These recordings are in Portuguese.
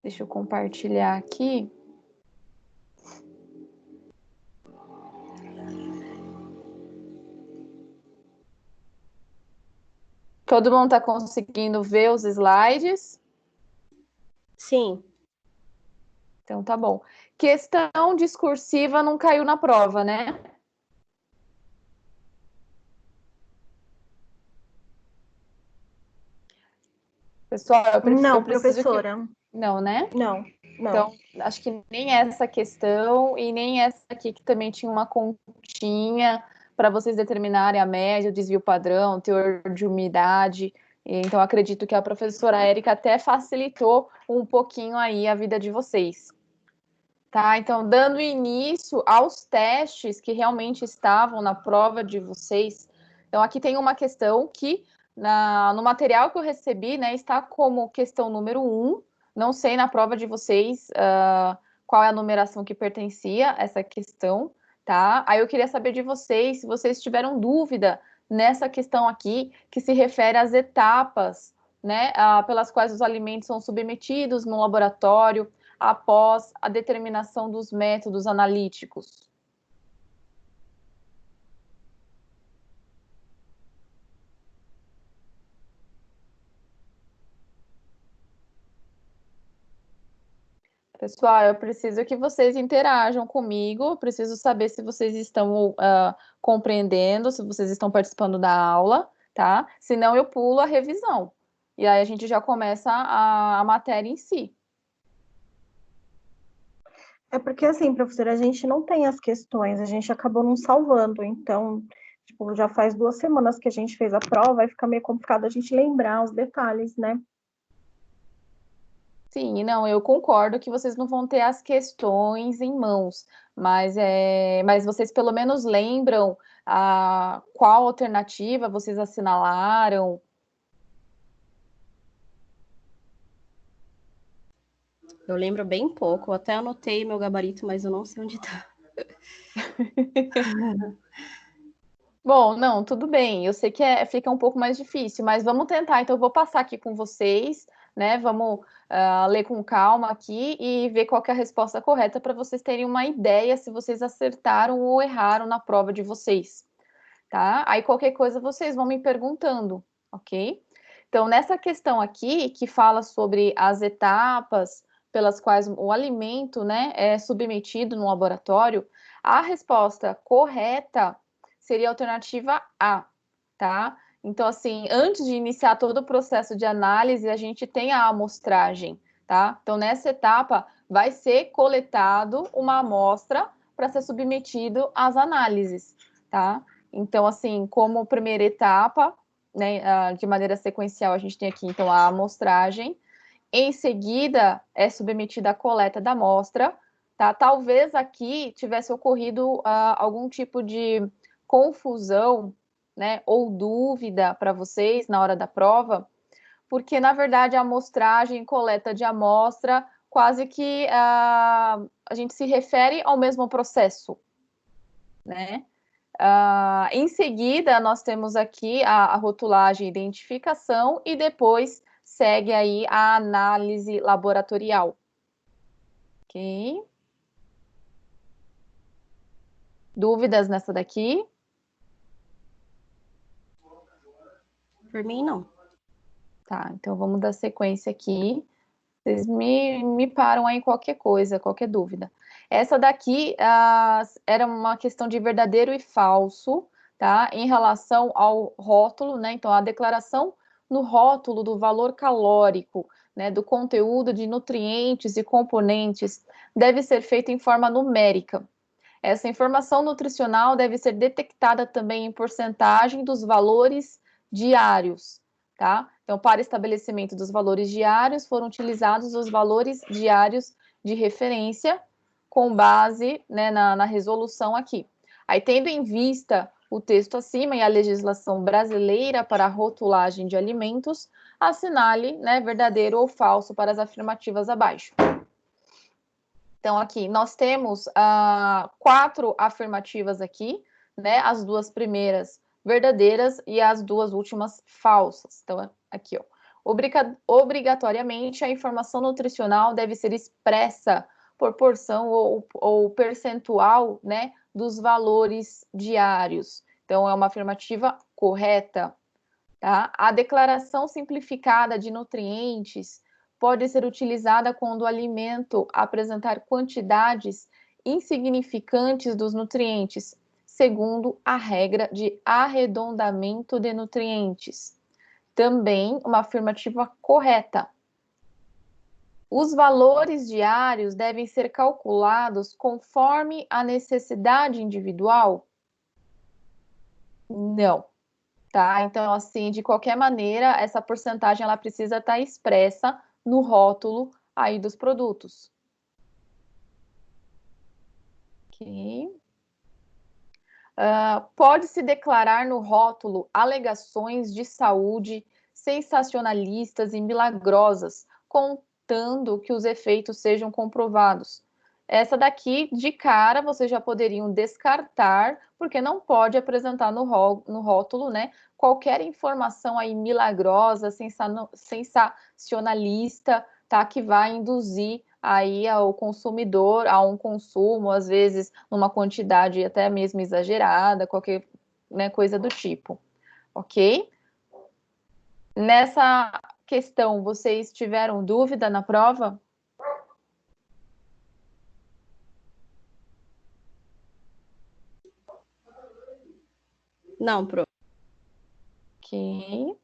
Deixa eu compartilhar aqui. Todo mundo está conseguindo ver os slides? Sim. Então tá bom. Questão discursiva não caiu na prova, né? Pessoal, Não, eu preciso que... professora. Não, né? Não. Então, acho que nem essa questão e nem essa aqui, que também tinha uma continha para vocês determinarem a média, o desvio padrão, teor de umidade. Então, acredito que a professora Érica até facilitou um pouquinho aí a vida de vocês. Tá? Então, dando início aos testes que realmente estavam na prova de vocês. Então, aqui tem uma questão que, no material que eu recebi, né, está como questão número 1. Não sei na prova de vocês qual é a numeração que pertencia a essa questão, tá? Aí eu queria saber de vocês, se vocês tiveram dúvida nessa questão aqui, que se refere às etapas, né, pelas quais os alimentos são submetidos no laboratório, após a determinação dos métodos analíticos. Pessoal, eu preciso que vocês interajam comigo, eu preciso saber se vocês estão compreendendo, se vocês estão participando da aula, tá? Senão eu pulo a revisão. E aí a gente já começa a matéria em si. É porque, assim, professora, a gente não tem as questões, a gente acabou não salvando, então, tipo, já faz 2 semanas que a gente fez a prova, vai ficar meio complicado a gente lembrar os detalhes, né? Sim, não, eu concordo que vocês não vão ter as questões em mãos, mas vocês pelo menos lembram qual alternativa vocês assinalaram. Eu lembro bem pouco, eu até anotei meu gabarito, mas eu não sei onde tá. Bom, não, tudo bem. Eu sei que fica um pouco mais difícil, mas vamos tentar. Então, eu vou passar aqui com vocês, né? Vamos ler com calma aqui e ver qual que é a resposta correta para vocês terem uma ideia se vocês acertaram ou erraram na prova de vocês, tá? Aí qualquer coisa vocês vão me perguntando, ok? Então, nessa questão aqui, que fala sobre as etapas pelas quais o alimento, né, é submetido no laboratório, a resposta correta seria a alternativa A, tá? Então, assim, antes de iniciar todo o processo de análise, a gente tem a amostragem, tá? Então, nessa etapa, vai ser coletado uma amostra para ser submetido às análises, tá? Então, assim, como primeira etapa, né, de maneira sequencial, a gente tem aqui, então, a amostragem. Em seguida, é submetida a coleta da amostra, tá? Talvez aqui tivesse ocorrido algum tipo de confusão, né, ou dúvida para vocês na hora da prova, porque, na verdade, a amostragem, coleta de amostra, quase que a gente se refere ao mesmo processo, né? Em seguida, nós temos aqui a rotulagem e identificação e depois segue aí a análise laboratorial. Ok? Dúvidas nessa daqui? Por mim, não. Tá, então vamos dar sequência aqui. Vocês me param aí qualquer coisa, qualquer dúvida. Essa daqui era uma questão de verdadeiro e falso, tá? Em relação ao rótulo, né? Então, a declaração no rótulo do valor calórico, né? Do conteúdo de nutrientes e componentes deve ser feita em forma numérica. Essa informação nutricional deve ser detectada também em porcentagem dos valores diários, tá? Então, para estabelecimento dos valores diários, foram utilizados os valores diários de referência com base, né, na resolução aqui. Aí, tendo em vista o texto acima e a legislação brasileira para a rotulagem de alimentos, assinale, né, verdadeiro ou falso para as afirmativas abaixo. Então, aqui, nós temos 4 afirmativas aqui, né? As 2 primeiras verdadeiras e as 2 últimas falsas. Então, aqui, ó. Obrigatoriamente, a informação nutricional deve ser expressa por porção ou percentual, né, dos valores diários. Então, é uma afirmativa correta, tá? A declaração simplificada de nutrientes pode ser utilizada quando o alimento apresentar quantidades insignificantes dos nutrientes, segundo a regra de arredondamento de nutrientes. Também uma afirmativa correta. Os valores diários devem ser calculados conforme a necessidade individual? Não, tá? Então, assim, de qualquer maneira, essa porcentagem ela precisa estar expressa no rótulo aí dos produtos. Ok. Pode-se declarar no rótulo alegações de saúde sensacionalistas e milagrosas, contando que os efeitos sejam comprovados. Essa daqui, de cara, vocês já poderiam descartar, porque não pode apresentar no rótulo, né, qualquer informação aí milagrosa, sensacionalista, tá, que vai induzir aí ao consumidor a um consumo, às vezes numa quantidade até mesmo exagerada, qualquer, né, coisa do tipo, ok? Nessa questão, vocês tiveram dúvida na prova? Não, pro. Ok.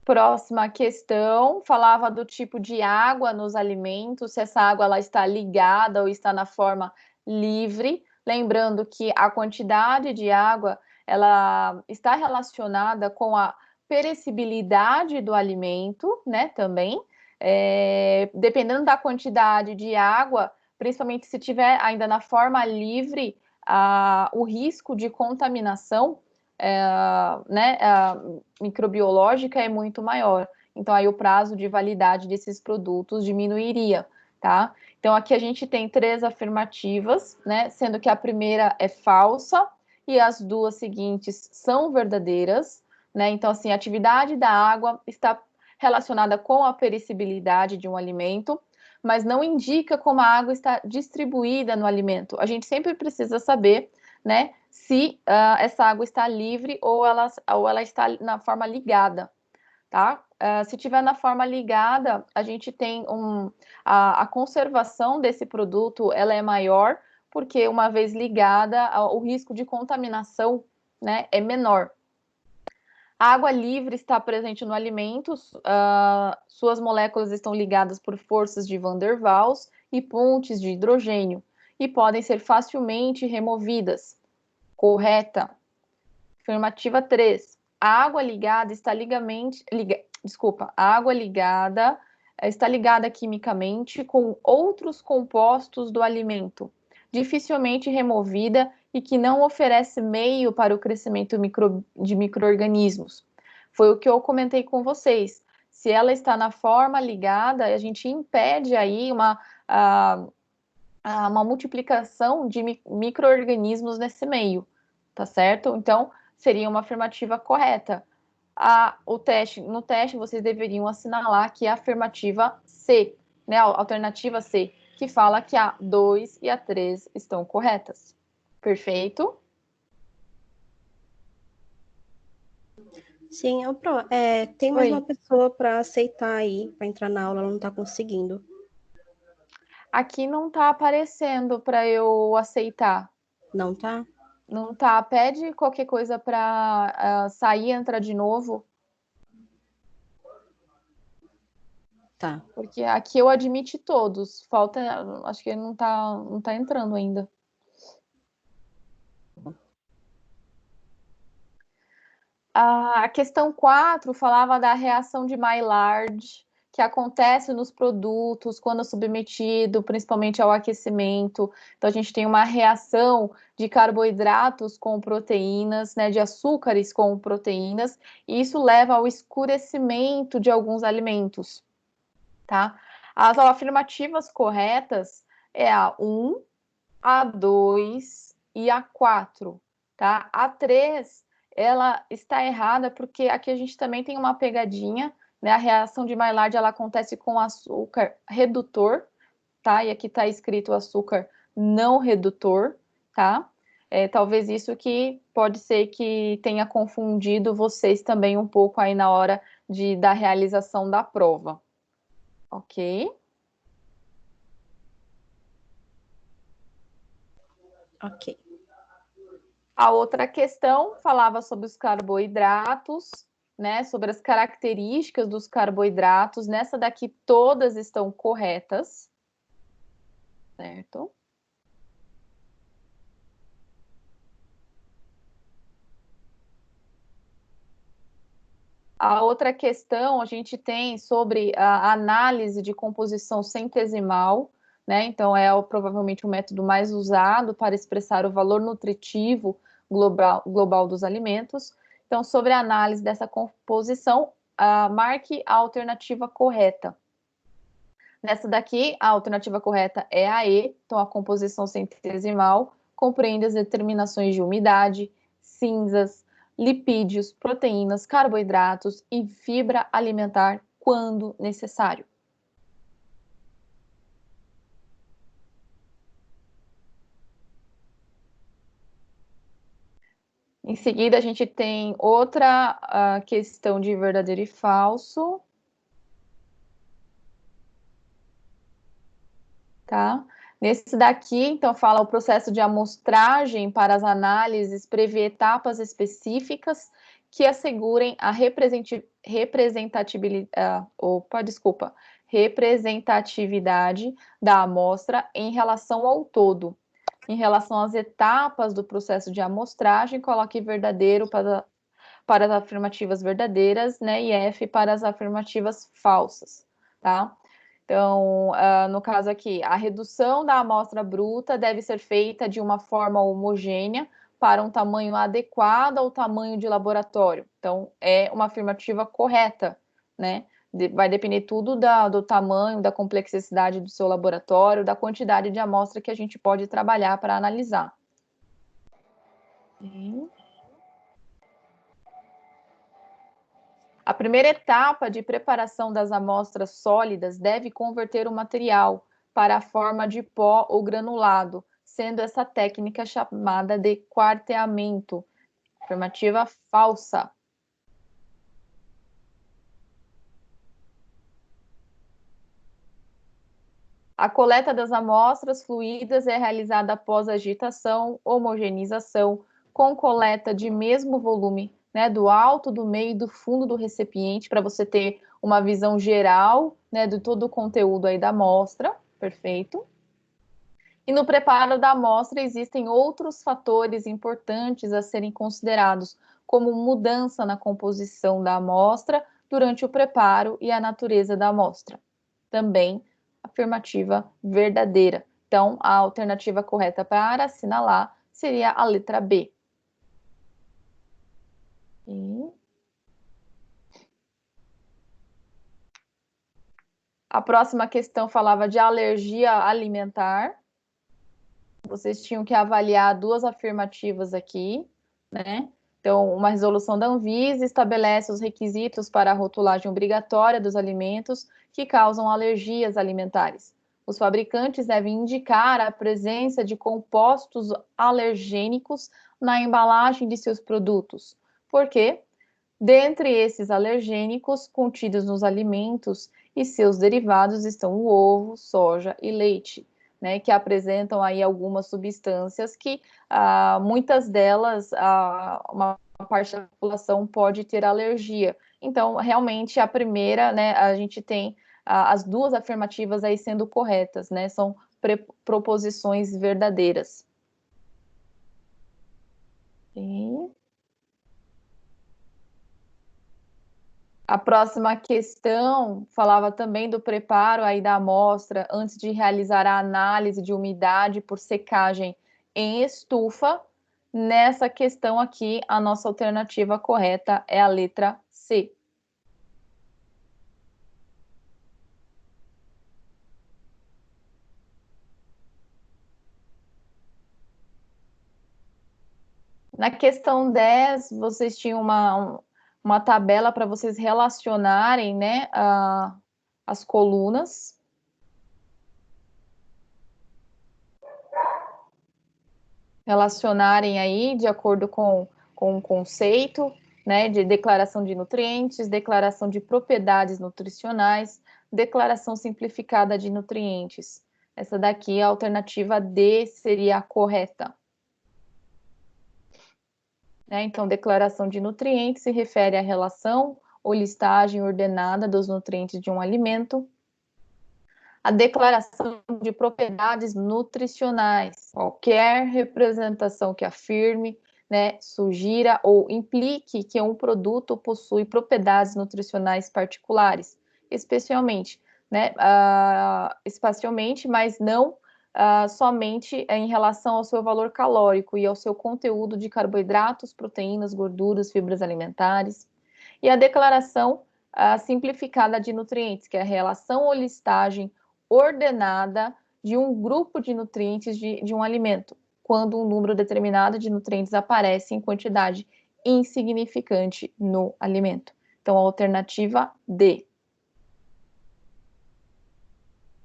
Próxima questão, falava do tipo de água nos alimentos, se essa água ela está ligada ou está na forma livre. Lembrando que a quantidade de água ela está relacionada com a perecibilidade do alimento, né? Também. Dependendo da quantidade de água, principalmente se tiver ainda na forma livre, o risco de contaminação né, microbiológica é muito maior. Então, aí o prazo de validade desses produtos diminuiria, tá? Então, aqui a gente tem 3 afirmativas, né? Sendo que a primeira é falsa e as 2 seguintes são verdadeiras, né? Então, assim, a atividade da água está relacionada com a perecibilidade de um alimento, mas não indica como a água está distribuída no alimento. A gente sempre precisa saber, né, se essa água está livre ou ela está na forma ligada, tá? Se tiver na forma ligada, a gente tem a conservação desse produto, ela é maior, porque uma vez ligada, o risco de contaminação, né, é menor. A água livre está presente no alimento, suas moléculas estão ligadas por forças de Van der Waals e pontes de hidrogênio, e podem ser facilmente removidas. Correta. Afirmativa 3. A água ligada está a água ligada está ligada quimicamente com outros compostos do alimento, dificilmente removida e que não oferece meio para o crescimento de micro-organismos. Foi o que eu comentei com vocês. Se ela está na forma ligada, a gente impede aí uma multiplicação de micro-organismos nesse meio, tá certo? Então, seria uma afirmativa correta. No teste, vocês deveriam assinalar que é a afirmativa C, né? A alternativa C, que fala que a 2 e a 3 estão corretas. Perfeito? Sim, tem mais uma pessoa para aceitar aí, para entrar na aula, ela não está conseguindo. Aqui não está aparecendo para eu aceitar. Não tá? Não tá. Pede qualquer coisa para sair e entrar de novo. Tá. Porque aqui eu admiti todos. Falta, acho que ele não tá entrando ainda. A questão 4 falava da reação de Maillard, que acontece nos produtos quando submetido principalmente ao aquecimento. Então, a gente tem uma reação de carboidratos com proteínas, né, de açúcares com proteínas, e isso leva ao escurecimento de alguns alimentos, tá? As afirmativas corretas é a 1, a 2 e a 4, tá? A 3 ela está errada porque aqui a gente também tem uma pegadinha, né? A reação de Maillard ela acontece com açúcar redutor, tá? E aqui está escrito açúcar não redutor, tá? Talvez isso que pode ser que tenha confundido vocês também um pouco aí na hora da realização da prova. Ok? Ok. A outra questão falava sobre os carboidratos, né? Sobre as características dos carboidratos. Nessa daqui, todas estão corretas, certo? A outra questão a gente tem sobre a análise de composição centesimal, né? Então, provavelmente o método mais usado para expressar o valor nutritivo global dos alimentos. Então, sobre a análise dessa composição, marque a alternativa correta. Nessa daqui, a alternativa correta é a E, então a composição centesimal compreende as determinações de umidade, cinzas, lipídios, proteínas, carboidratos e fibra alimentar quando necessário. Em seguida, a gente tem outra questão de verdadeiro e falso. Tá? Nesse daqui, então, fala o processo de amostragem para as análises, prevê etapas específicas que assegurem a representatividade da amostra em relação ao todo. Em relação às etapas do processo de amostragem, coloque verdadeiro para as afirmativas verdadeiras, né, e F para as afirmativas falsas, tá? Então, no caso aqui, a redução da amostra bruta deve ser feita de uma forma homogênea para um tamanho adequado ao tamanho de laboratório. Então, é uma afirmativa correta, né? Vai depender tudo do tamanho, da complexidade do seu laboratório, da quantidade de amostra que a gente pode trabalhar para analisar. A primeira etapa de preparação das amostras sólidas deve converter o material para a forma de pó ou granulado, sendo essa técnica chamada de quarteamento. Afirmativa falsa. A coleta das amostras fluídas é realizada após agitação, homogeneização, com coleta de mesmo volume, né, do alto, do meio e do fundo do recipiente, para você ter uma visão geral, né, de todo o conteúdo aí da amostra. Perfeito. E no preparo da amostra existem outros fatores importantes a serem considerados, como mudança na composição da amostra durante o preparo e a natureza da amostra. Também afirmativa verdadeira. Então, a alternativa correta para assinalar seria a letra B. A próxima questão falava de alergia alimentar. Vocês tinham que avaliar duas afirmativas aqui, né? Então, uma resolução da Anvisa estabelece os requisitos para a rotulagem obrigatória dos alimentos que causam alergias alimentares. Os fabricantes devem indicar a presença de compostos alergênicos na embalagem de seus produtos, porque, dentre esses alergênicos contidos nos alimentos e seus derivados estão o ovo, soja e leite, né, que apresentam aí algumas substâncias que muitas delas uma parte da população pode ter alergia. Então, realmente, a primeira, né, a gente tem as duas afirmativas aí sendo corretas, né, são proposições verdadeiras. Sim. A próxima questão falava também do preparo aí da amostra antes de realizar a análise de umidade por secagem em estufa. Nessa questão aqui, a nossa alternativa correta é a letra C. Na questão 10, vocês tinham uma tabela para vocês relacionarem, né, as colunas. Relacionarem aí de acordo com o conceito, né, de declaração de nutrientes, declaração de propriedades nutricionais, declaração simplificada de nutrientes. Essa daqui, a alternativa D, seria a correta. Né? Então, declaração de nutrientes se refere à relação ou listagem ordenada dos nutrientes de um alimento. A declaração de propriedades nutricionais, qualquer representação que afirme, né, sugira ou implique que um produto possui propriedades nutricionais particulares, especialmente, né, espacialmente, mas não somente em relação ao seu valor calórico e ao seu conteúdo de carboidratos, proteínas, gorduras, fibras alimentares. E a declaração simplificada de nutrientes, que é a relação ou listagem ordenada de um grupo de nutrientes de um alimento, quando um número determinado de nutrientes aparece em quantidade insignificante no alimento. Então, a alternativa D.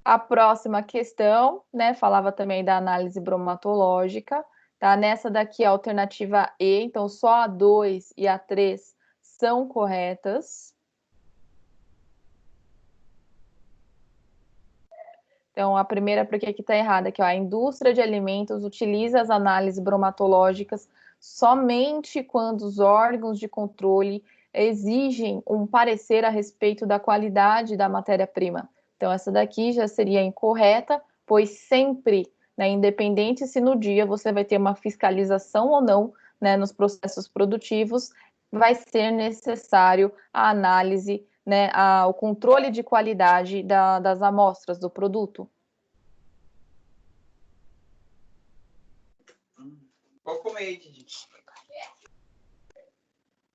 A próxima questão, né, falava também da análise bromatológica, tá? Nessa daqui, a alternativa E, então só a 2 e a 3 são corretas. Então, a primeira, porque aqui está errada, aqui, ó, a indústria de alimentos utiliza as análises bromatológicas somente quando os órgãos de controle exigem um parecer a respeito da qualidade da matéria-prima. Então, essa daqui já seria incorreta, pois sempre, né, independente se no dia você vai ter uma fiscalização ou não, né, nos processos produtivos, vai ser necessário a análise, né, o controle de qualidade das amostras do produto. Vou comer, Didi.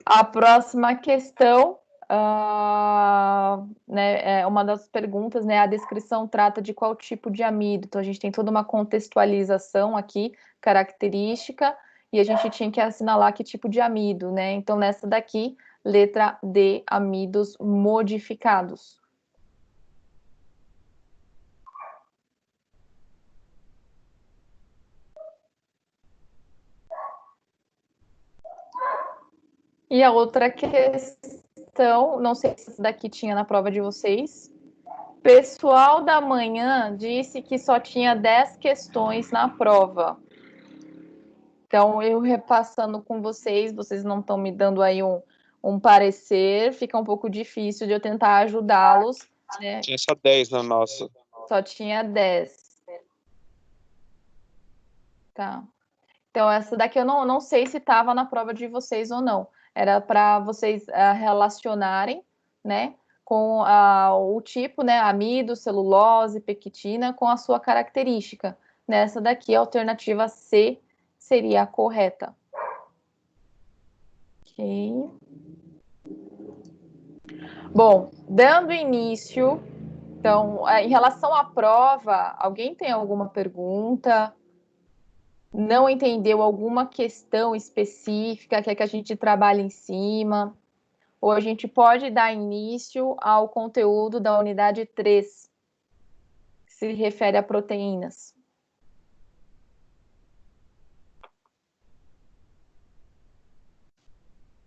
A próxima questão, né, é uma das perguntas, né, a descrição trata de qual tipo de amido. Então, a gente tem toda uma contextualização aqui, característica, e a gente tinha que assinalar que tipo de amido, né? Então, nessa daqui, letra D, amidos modificados. E a outra questão, não sei se essa daqui tinha na prova de vocês. Pessoal da manhã disse que só tinha 10 questões na prova. Então, eu repassando com vocês não estão me dando aí um parecer, fica um pouco difícil de eu tentar ajudá-los, né? Tinha só 10 na nossa. Só tinha 10. Tá. Então, essa daqui eu não sei se estava na prova de vocês ou não. Era para vocês relacionarem, né, com o tipo, né, amido, celulose, pectina, com a sua característica. Nessa daqui, a alternativa C seria a correta. Ok. Bom, dando início, então, em relação à prova, alguém tem alguma pergunta? Não entendeu alguma questão específica, quer que a gente trabalhe em cima? Ou a gente pode dar início ao conteúdo da unidade 3, que se refere a proteínas.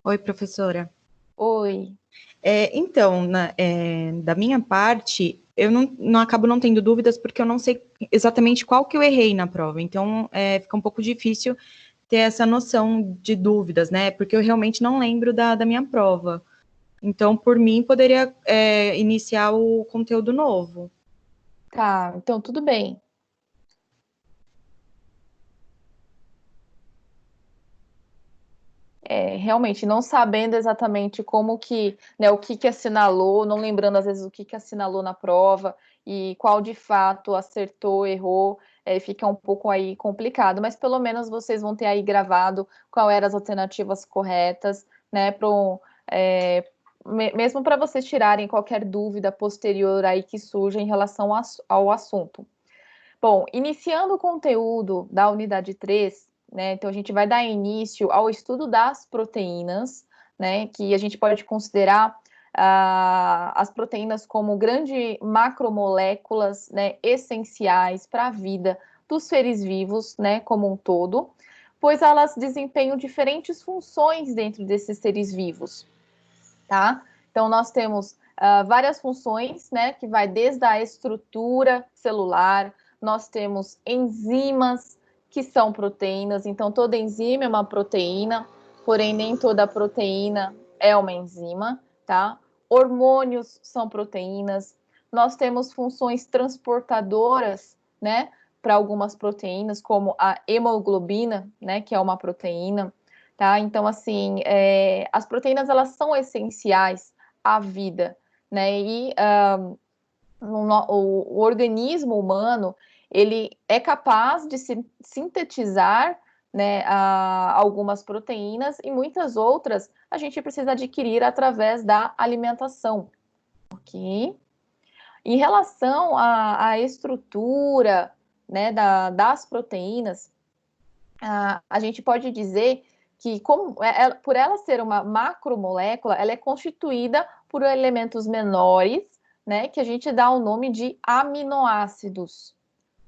Oi, professora. Oi. Então, da minha parte, eu não acabo não tendo dúvidas porque eu não sei exatamente qual que eu errei na prova. Então, fica um pouco difícil ter essa noção de dúvidas, né? Porque eu realmente não lembro da minha prova. Então, por mim, poderia iniciar o conteúdo novo. Tá, então tudo bem. Realmente, não sabendo exatamente como que, né, o que assinalou, não lembrando às vezes o que assinalou na prova e qual de fato acertou, errou, fica um pouco aí complicado, mas pelo menos vocês vão ter aí gravado qual eram as alternativas corretas, né, mesmo para vocês tirarem qualquer dúvida posterior aí que surja em relação ao assunto. Bom, iniciando o conteúdo da unidade 3, né? Então, a gente vai dar início ao estudo das proteínas, né? Que a gente pode considerar as proteínas como grandes macromoléculas, né? Essenciais para a vida dos seres vivos, né? Como um todo, pois elas desempenham diferentes funções dentro desses seres vivos, tá? Então, nós temos várias funções, né? Que vai desde a estrutura celular, nós temos enzimas, que são proteínas, então toda enzima é uma proteína, porém nem toda proteína é uma enzima, tá? Hormônios são proteínas, nós temos funções transportadoras, né? Para algumas proteínas, como a hemoglobina, né? Que é uma proteína, tá? Então, assim, as proteínas, elas são essenciais à vida, né? E o organismo humano, ele é capaz de sintetizar, né, algumas proteínas e muitas outras a gente precisa adquirir através da alimentação, ok? Em relação à estrutura, né, das proteínas, a gente pode dizer que, por ela ser uma macromolécula, ela é constituída por elementos menores, né, que a gente dá o nome de aminoácidos,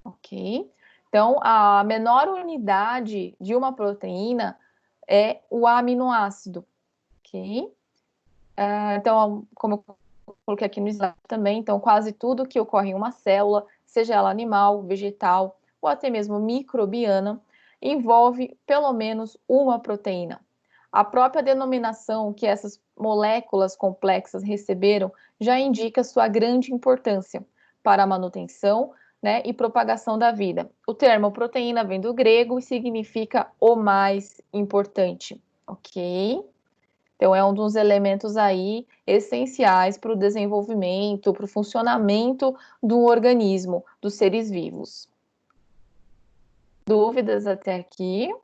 ok? Então, a menor unidade de uma proteína é o aminoácido, ok? Então, como eu coloquei aqui no slide também, então quase tudo que ocorre em uma célula, seja ela animal, vegetal ou até mesmo microbiana, envolve pelo menos uma proteína. A própria denominação que essas moléculas complexas receberam já indica sua grande importância para a manutenção, né, e propagação da vida. O termo proteína vem do grego e significa o mais importante, ok? Então, é um dos elementos aí essenciais para o desenvolvimento, para o funcionamento do organismo, dos seres vivos. Dúvidas até aqui?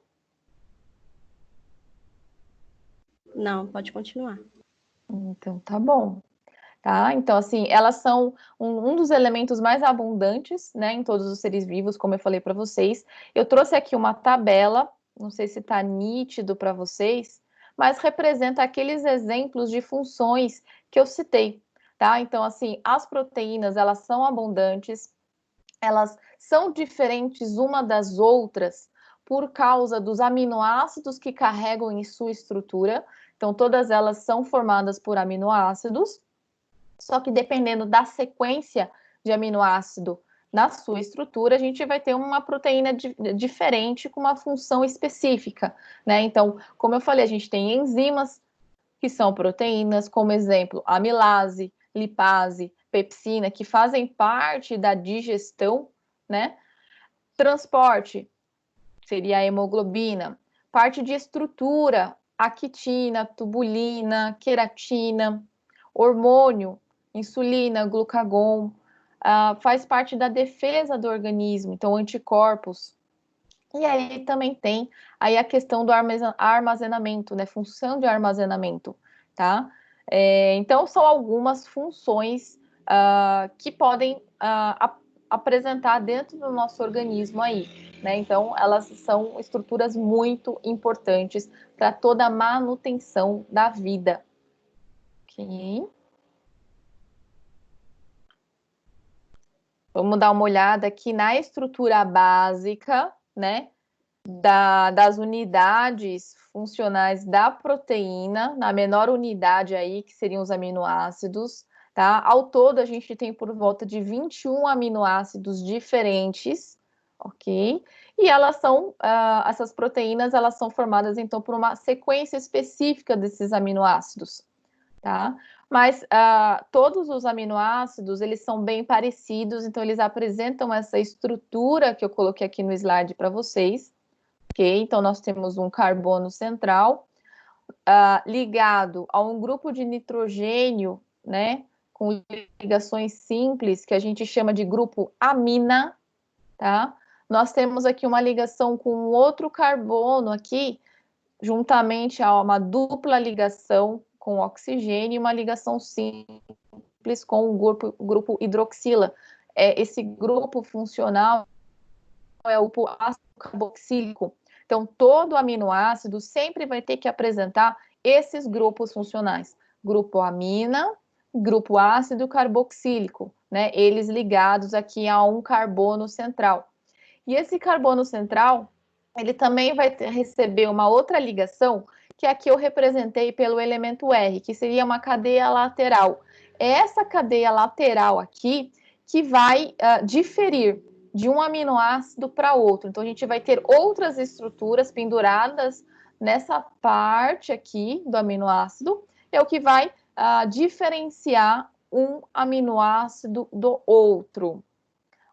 Não, pode continuar. Então, tá bom. Tá? Então, assim, elas são um dos elementos mais abundantes, né, em todos os seres vivos, como eu falei para vocês. Eu trouxe aqui uma tabela, não sei se está nítido para vocês, mas representa aqueles exemplos de funções que eu citei, tá? Então, assim, as proteínas, elas são abundantes, elas são diferentes uma das outras por causa dos aminoácidos que carregam em sua estrutura. Então, todas elas são formadas por aminoácidos, só que dependendo da sequência de aminoácido na sua estrutura, a gente vai ter uma proteína diferente com uma função específica, né? Então, como eu falei, a gente tem enzimas que são proteínas, como exemplo, amilase, lipase, pepsina, que fazem parte da digestão, né? Transporte seria a hemoglobina, parte de estrutura, a quitina, tubulina, queratina, hormônio, insulina, glucagon, faz parte da defesa do organismo, então anticorpos. E aí também tem aí a questão do armazenamento, né? Função de armazenamento, tá? Então são algumas funções que podem apresentar dentro do nosso organismo aí, né? Então elas são estruturas muito importantes para toda a manutenção da vida. Ok? Vamos dar uma olhada aqui na estrutura básica, né? Das unidades funcionais da proteína, na menor unidade aí, que seriam os aminoácidos, tá? Ao todo, a gente tem por volta de 21 aminoácidos diferentes, ok? E elas são, essas proteínas, elas são formadas, então, por uma sequência específica desses aminoácidos, tá? Mas todos os aminoácidos, eles são bem parecidos, então eles apresentam essa estrutura que eu coloquei aqui no slide para vocês, ok? Então nós temos um carbono central ligado a um grupo de nitrogênio, né? Com ligações simples, que a gente chama de grupo amina, tá? Nós temos aqui uma ligação com outro carbono aqui, juntamente a uma dupla ligação com oxigênio e uma ligação simples com o grupo hidroxila. Esse grupo funcional é o ácido carboxílico. Então, todo aminoácido sempre vai ter que apresentar esses grupos funcionais. Grupo amina, grupo ácido carboxílico, né? Eles ligados aqui a um carbono central. E esse carbono central, ele também vai receber uma outra ligação, que aqui eu representei pelo elemento R, que seria uma cadeia lateral. É essa cadeia lateral aqui que vai diferir de um aminoácido para outro. Então, a gente vai ter outras estruturas penduradas nessa parte aqui do aminoácido, é o que vai diferenciar um aminoácido do outro.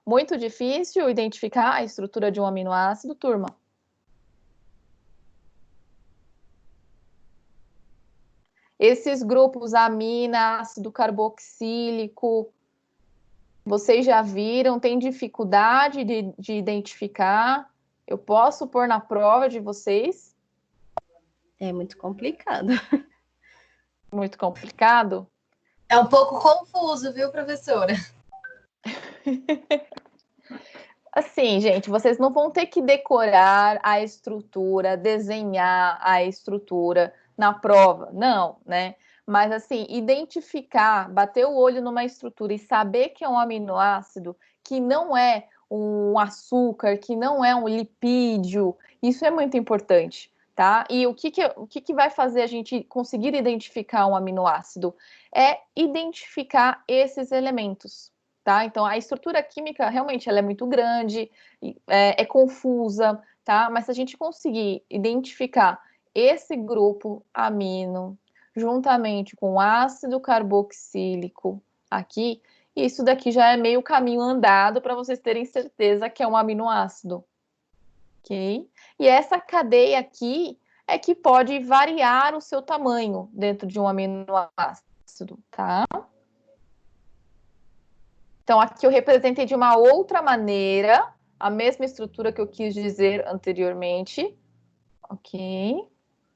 Muito difícil identificar a estrutura de um aminoácido, turma? Esses grupos amina, ácido carboxílico, vocês já viram? Tem dificuldade de identificar? Eu posso pôr na prova de vocês? É muito complicado. Muito complicado? É um pouco confuso, viu, professora? Assim, gente, vocês não vão ter que decorar a estrutura, desenhar a estrutura na prova, não, né? Mas, assim, identificar, bater o olho numa estrutura e saber que é um aminoácido, que não é um açúcar, que não é um lipídio, isso é muito importante, tá? E o que vai fazer a gente conseguir identificar um aminoácido? É identificar esses elementos, tá? Então, a estrutura química, realmente, ela é muito grande, é confusa, tá? Mas se a gente conseguir identificar esse grupo amino, juntamente com o ácido carboxílico aqui, isso daqui já é meio caminho andado para vocês terem certeza que é um aminoácido, ok? E essa cadeia aqui é que pode variar o seu tamanho dentro de um aminoácido, tá? Então, aqui eu representei de uma outra maneira, a mesma estrutura que eu quis dizer anteriormente, ok?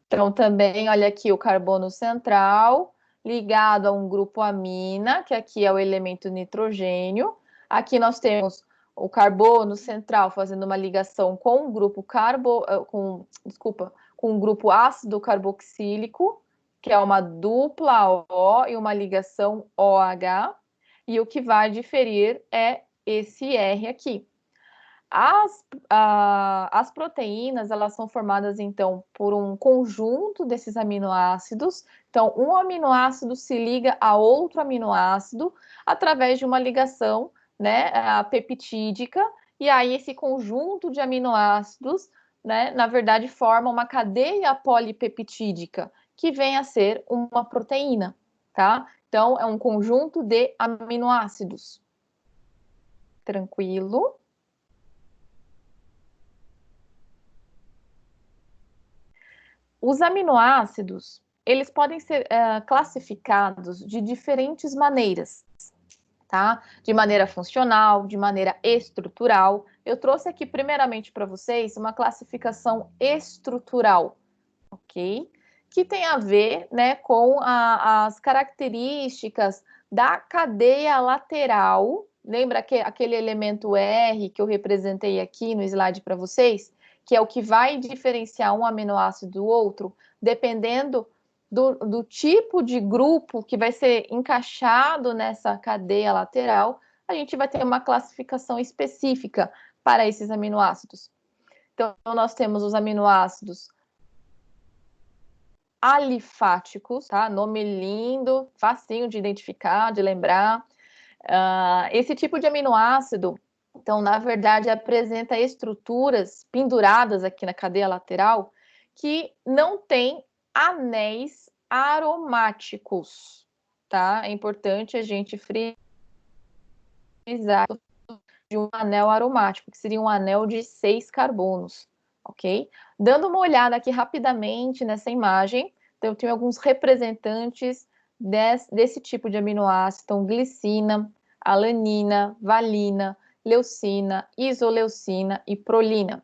Então, também, olha aqui o carbono central, ligado a um grupo amina, que aqui é o elemento nitrogênio. Aqui nós temos o carbono central fazendo uma ligação com o grupo com o grupo ácido carboxílico, que é uma dupla O e uma ligação OH. E o que vai diferir é esse R aqui. As proteínas, elas são formadas, então, por um conjunto desses aminoácidos. Então, um aminoácido se liga a outro aminoácido através de uma ligação, né, peptídica, e aí esse conjunto de aminoácidos, né, na verdade, forma uma cadeia polipeptídica, que vem a ser uma proteína, tá? Então, é um conjunto de aminoácidos. Tranquilo? Os aminoácidos, eles podem ser classificados de diferentes maneiras, tá? De maneira funcional, de maneira estrutural. Eu trouxe aqui, primeiramente, para vocês, uma classificação estrutural, ok? Que tem a ver, né, com as características da cadeia lateral. Lembra aquele elemento R que eu representei aqui no slide para vocês? Que é o que vai diferenciar um aminoácido do outro, dependendo do tipo de grupo que vai ser encaixado nessa cadeia lateral, a gente vai ter uma classificação específica para esses aminoácidos. Então, nós temos os aminoácidos alifáticos, tá? Nome lindo, facinho de identificar, de lembrar. Esse tipo de aminoácido, então, na verdade, apresenta estruturas penduradas aqui na cadeia lateral que não tem anéis aromáticos, tá? É importante a gente frisar de um anel aromático, que seria um anel de 6 carbonos, ok? Dando uma olhada aqui rapidamente nessa imagem, então eu tenho alguns representantes desse tipo de aminoácido, então glicina, alanina, valina, leucina, isoleucina e prolina.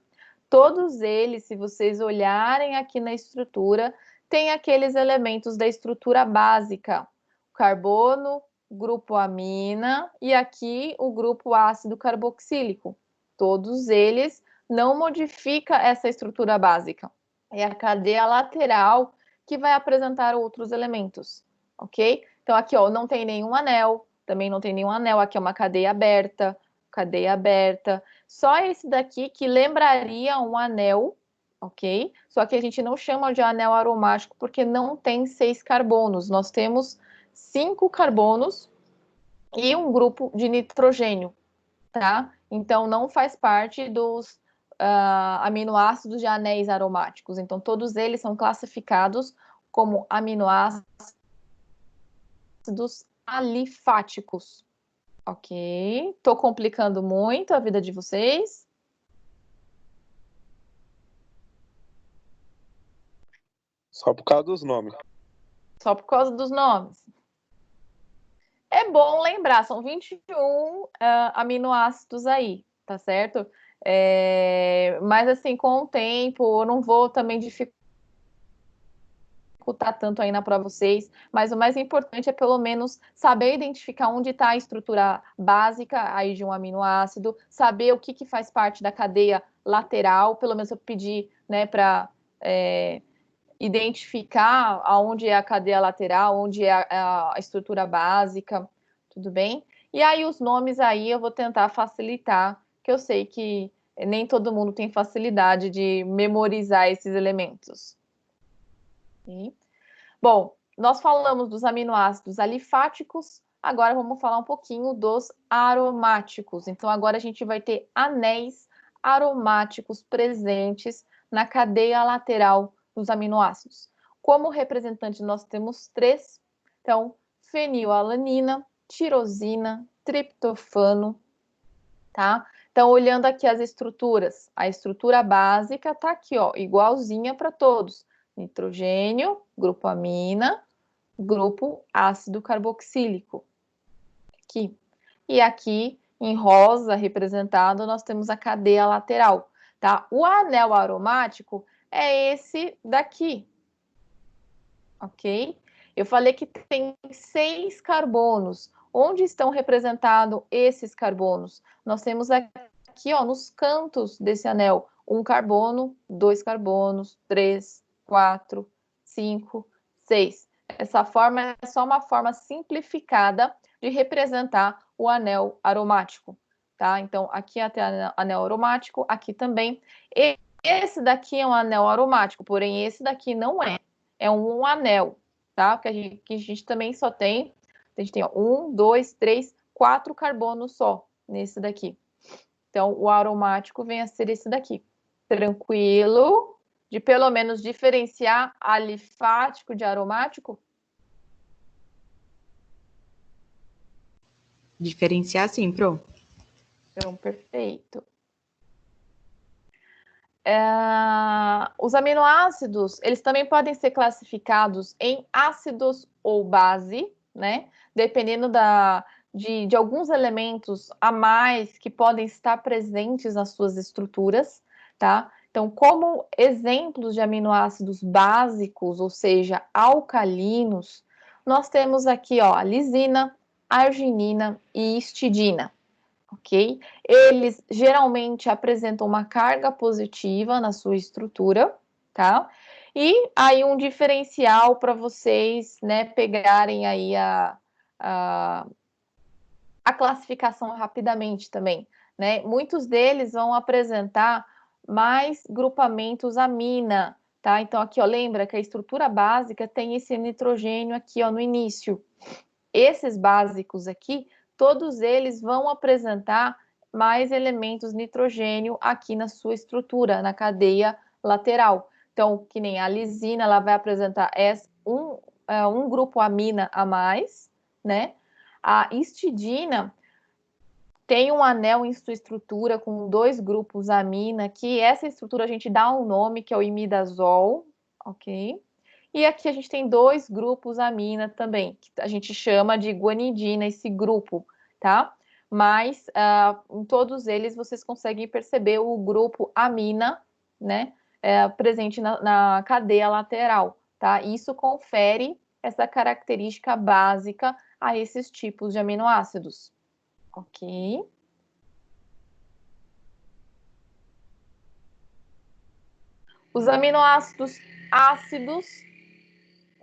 Todos eles, se vocês olharem aqui na estrutura, tem aqueles elementos da estrutura básica, carbono, grupo amina e aqui o grupo ácido carboxílico. Todos eles não modifica essa estrutura básica. É a cadeia lateral que vai apresentar outros elementos, ok? Então, aqui, ó, não tem nenhum anel, também não tem nenhum anel, aqui é uma cadeia aberta. Só esse daqui que lembraria um anel, ok? Só que a gente não chama de anel aromático porque não tem 6 carbonos. Nós temos 5 carbonos e um grupo de nitrogênio, tá? Então, não faz parte dos aminoácidos de anéis aromáticos. Então, todos eles são classificados como aminoácidos alifáticos. Ok? Tô complicando muito a vida de vocês? Só por causa dos nomes. Só por causa dos nomes. É bom lembrar, são 21 aminoácidos aí, tá certo? Mas assim, com o tempo, eu não vou também dificultar tanto aí para vocês, mas o mais importante é pelo menos saber identificar onde está a estrutura básica aí de um aminoácido, saber o que faz parte da cadeia lateral, pelo menos eu pedi, né, para identificar aonde é a cadeia lateral, onde é a estrutura básica, tudo bem? E aí os nomes aí eu vou tentar facilitar, que eu sei que nem todo mundo tem facilidade de memorizar esses elementos. Okay? Bom, nós falamos dos aminoácidos alifáticos, agora vamos falar um pouquinho dos aromáticos. Então agora a gente vai ter anéis aromáticos presentes na cadeia lateral dos aminoácidos. Como representante, nós temos 3. Então, fenilalanina, tirosina, triptofano, tá? Então, olhando aqui as estruturas, a estrutura básica tá aqui, ó, igualzinha para todos. Nitrogênio, grupo amina, grupo ácido carboxílico. Aqui. E aqui, em rosa representado, nós temos a cadeia lateral, tá? O anel aromático é esse daqui, ok? Eu falei que tem 6 carbonos. Onde estão representados esses carbonos? Nós temos aqui, ó, nos cantos desse anel, 1 carbono, 2 carbonos, 3, 4, 5, 6. Essa forma é só uma forma simplificada de representar o anel aromático, tá? Então, aqui até anel aromático, aqui também. Esse daqui é um anel aromático, porém esse daqui não é. É um anel, tá? Porque a gente também só tem, a gente tem 1, 2, 3, 4 carbonos só nesse daqui. Então, o aromático vem a ser esse daqui. Tranquilo? De pelo menos diferenciar alifático de aromático? Diferenciar sim, Pro. Então, perfeito. Os aminoácidos, eles também podem ser classificados em ácidos ou base, né? Dependendo de alguns elementos a mais que podem estar presentes nas suas estruturas, tá? Então, como exemplos de aminoácidos básicos, ou seja, alcalinos, nós temos aqui, ó, a lisina, arginina e histidina. Ok? Eles geralmente apresentam uma carga positiva na sua estrutura, tá? E aí um diferencial para vocês, né, pegarem aí a classificação rapidamente também, né? Muitos deles vão apresentar mais grupamentos amina, tá? Então aqui, ó, lembra que a estrutura básica tem esse nitrogênio aqui, ó, no início. Esses básicos aqui, todos eles vão apresentar mais elementos nitrogênio aqui na sua estrutura, na cadeia lateral. Então, que nem a lisina, ela vai apresentar um grupo amina a mais, né? A histidina tem um anel em sua estrutura com 2 grupos amina, que essa estrutura a gente dá um nome, que é o imidazol, ok? E aqui a gente tem 2 grupos amina também, que a gente chama de guanidina, esse grupo, tá? Mas em todos eles vocês conseguem perceber o grupo amina, né? Presente na cadeia lateral, tá? Isso confere essa característica básica a esses tipos de aminoácidos. Ok? Os aminoácidos ácidos,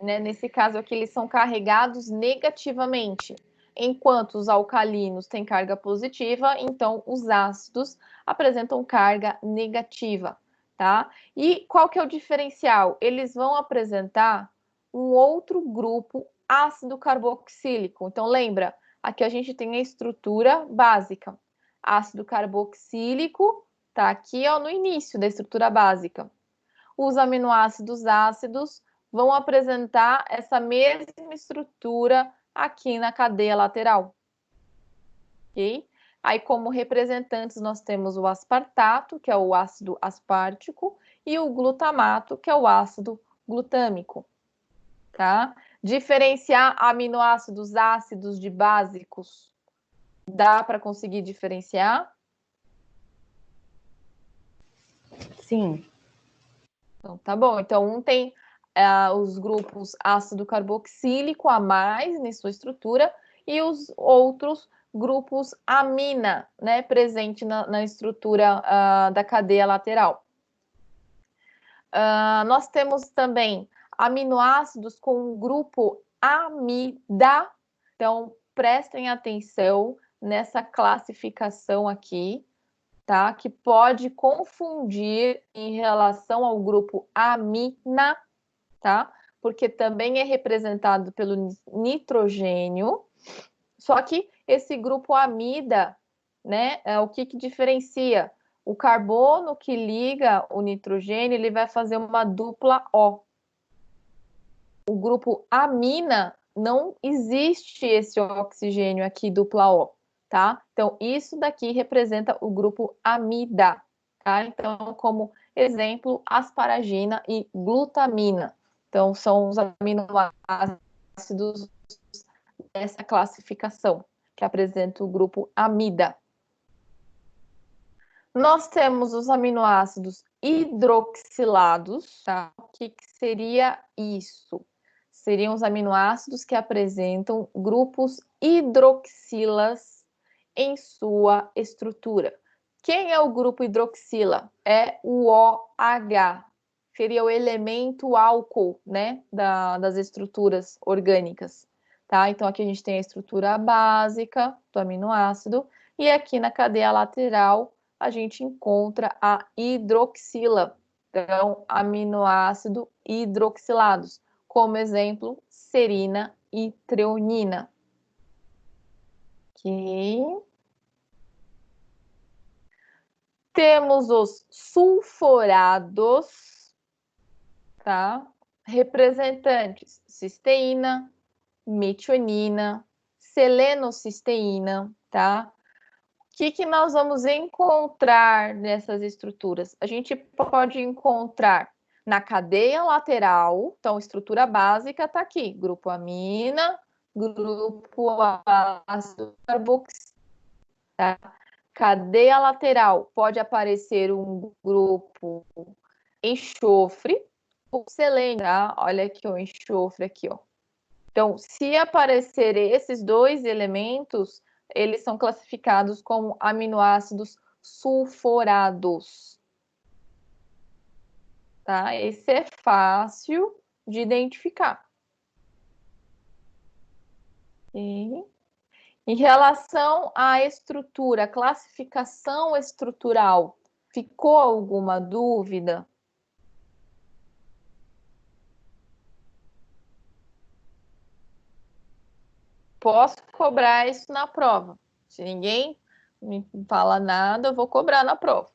né, nesse caso aqui, eles são carregados negativamente, enquanto os alcalinos têm carga positiva, então os ácidos apresentam carga negativa, tá? E qual que é o diferencial? Eles vão apresentar um outro grupo ácido carboxílico. Então, lembra, aqui a gente tem a estrutura básica. Ácido carboxílico tá aqui, ó, no início da estrutura básica. Os aminoácidos ácidos vão apresentar essa mesma estrutura aqui na cadeia lateral. Ok? Aí, como representantes, nós temos o aspartato, que é o ácido aspartico, e o glutamato, que é o ácido glutâmico. Tá? Diferenciar aminoácidos ácidos de básicos, dá para conseguir diferenciar? Sim. Então, tá bom. Então, um tem os grupos ácido carboxílico a mais em sua estrutura e os outros grupos amina, né, presente na estrutura da cadeia lateral. Nós temos também aminoácidos com o grupo amida. Então, prestem atenção nessa classificação aqui, tá? Que pode confundir em relação ao grupo amina, tá? Porque também é representado pelo nitrogênio. Só que esse grupo amida, né, o que diferencia? O carbono que liga o nitrogênio, ele vai fazer uma dupla O. O grupo amina, não existe esse oxigênio aqui, dupla O, tá? Então, isso daqui representa o grupo amida, tá? Então, como exemplo, asparagina e glutamina. Então, são os aminoácidos dessa classificação, que apresenta o grupo amida. Nós temos os aminoácidos hidroxilados, tá? O que seria isso? Seriam os aminoácidos que apresentam grupos hidroxilas em sua estrutura. Quem é o grupo hidroxila? É o OH, seria o elemento álcool, né, das estruturas orgânicas, tá? Então, aqui a gente tem a estrutura básica do aminoácido, e aqui na cadeia lateral a gente encontra a hidroxila, então, aminoácido hidroxilados, como exemplo, serina e treonina. Ok. Temos os sulforados, tá? Representantes, cisteína, metionina, selenocisteína, tá? O que nós vamos encontrar nessas estruturas? A gente pode encontrar na cadeia lateral, então, estrutura básica está aqui, grupo amina, grupo ácido carboxílico, tá? Cadeia lateral pode aparecer um grupo enxofre, ou selênio, tá? Olha aqui o enxofre aqui, ó. Então, se aparecer esses dois elementos, eles são classificados como aminoácidos sulforados. Tá? Esse é fácil de identificar. E, em relação à estrutura, classificação estrutural, ficou alguma dúvida? Posso cobrar isso na prova. Se ninguém me fala nada, eu vou cobrar na prova.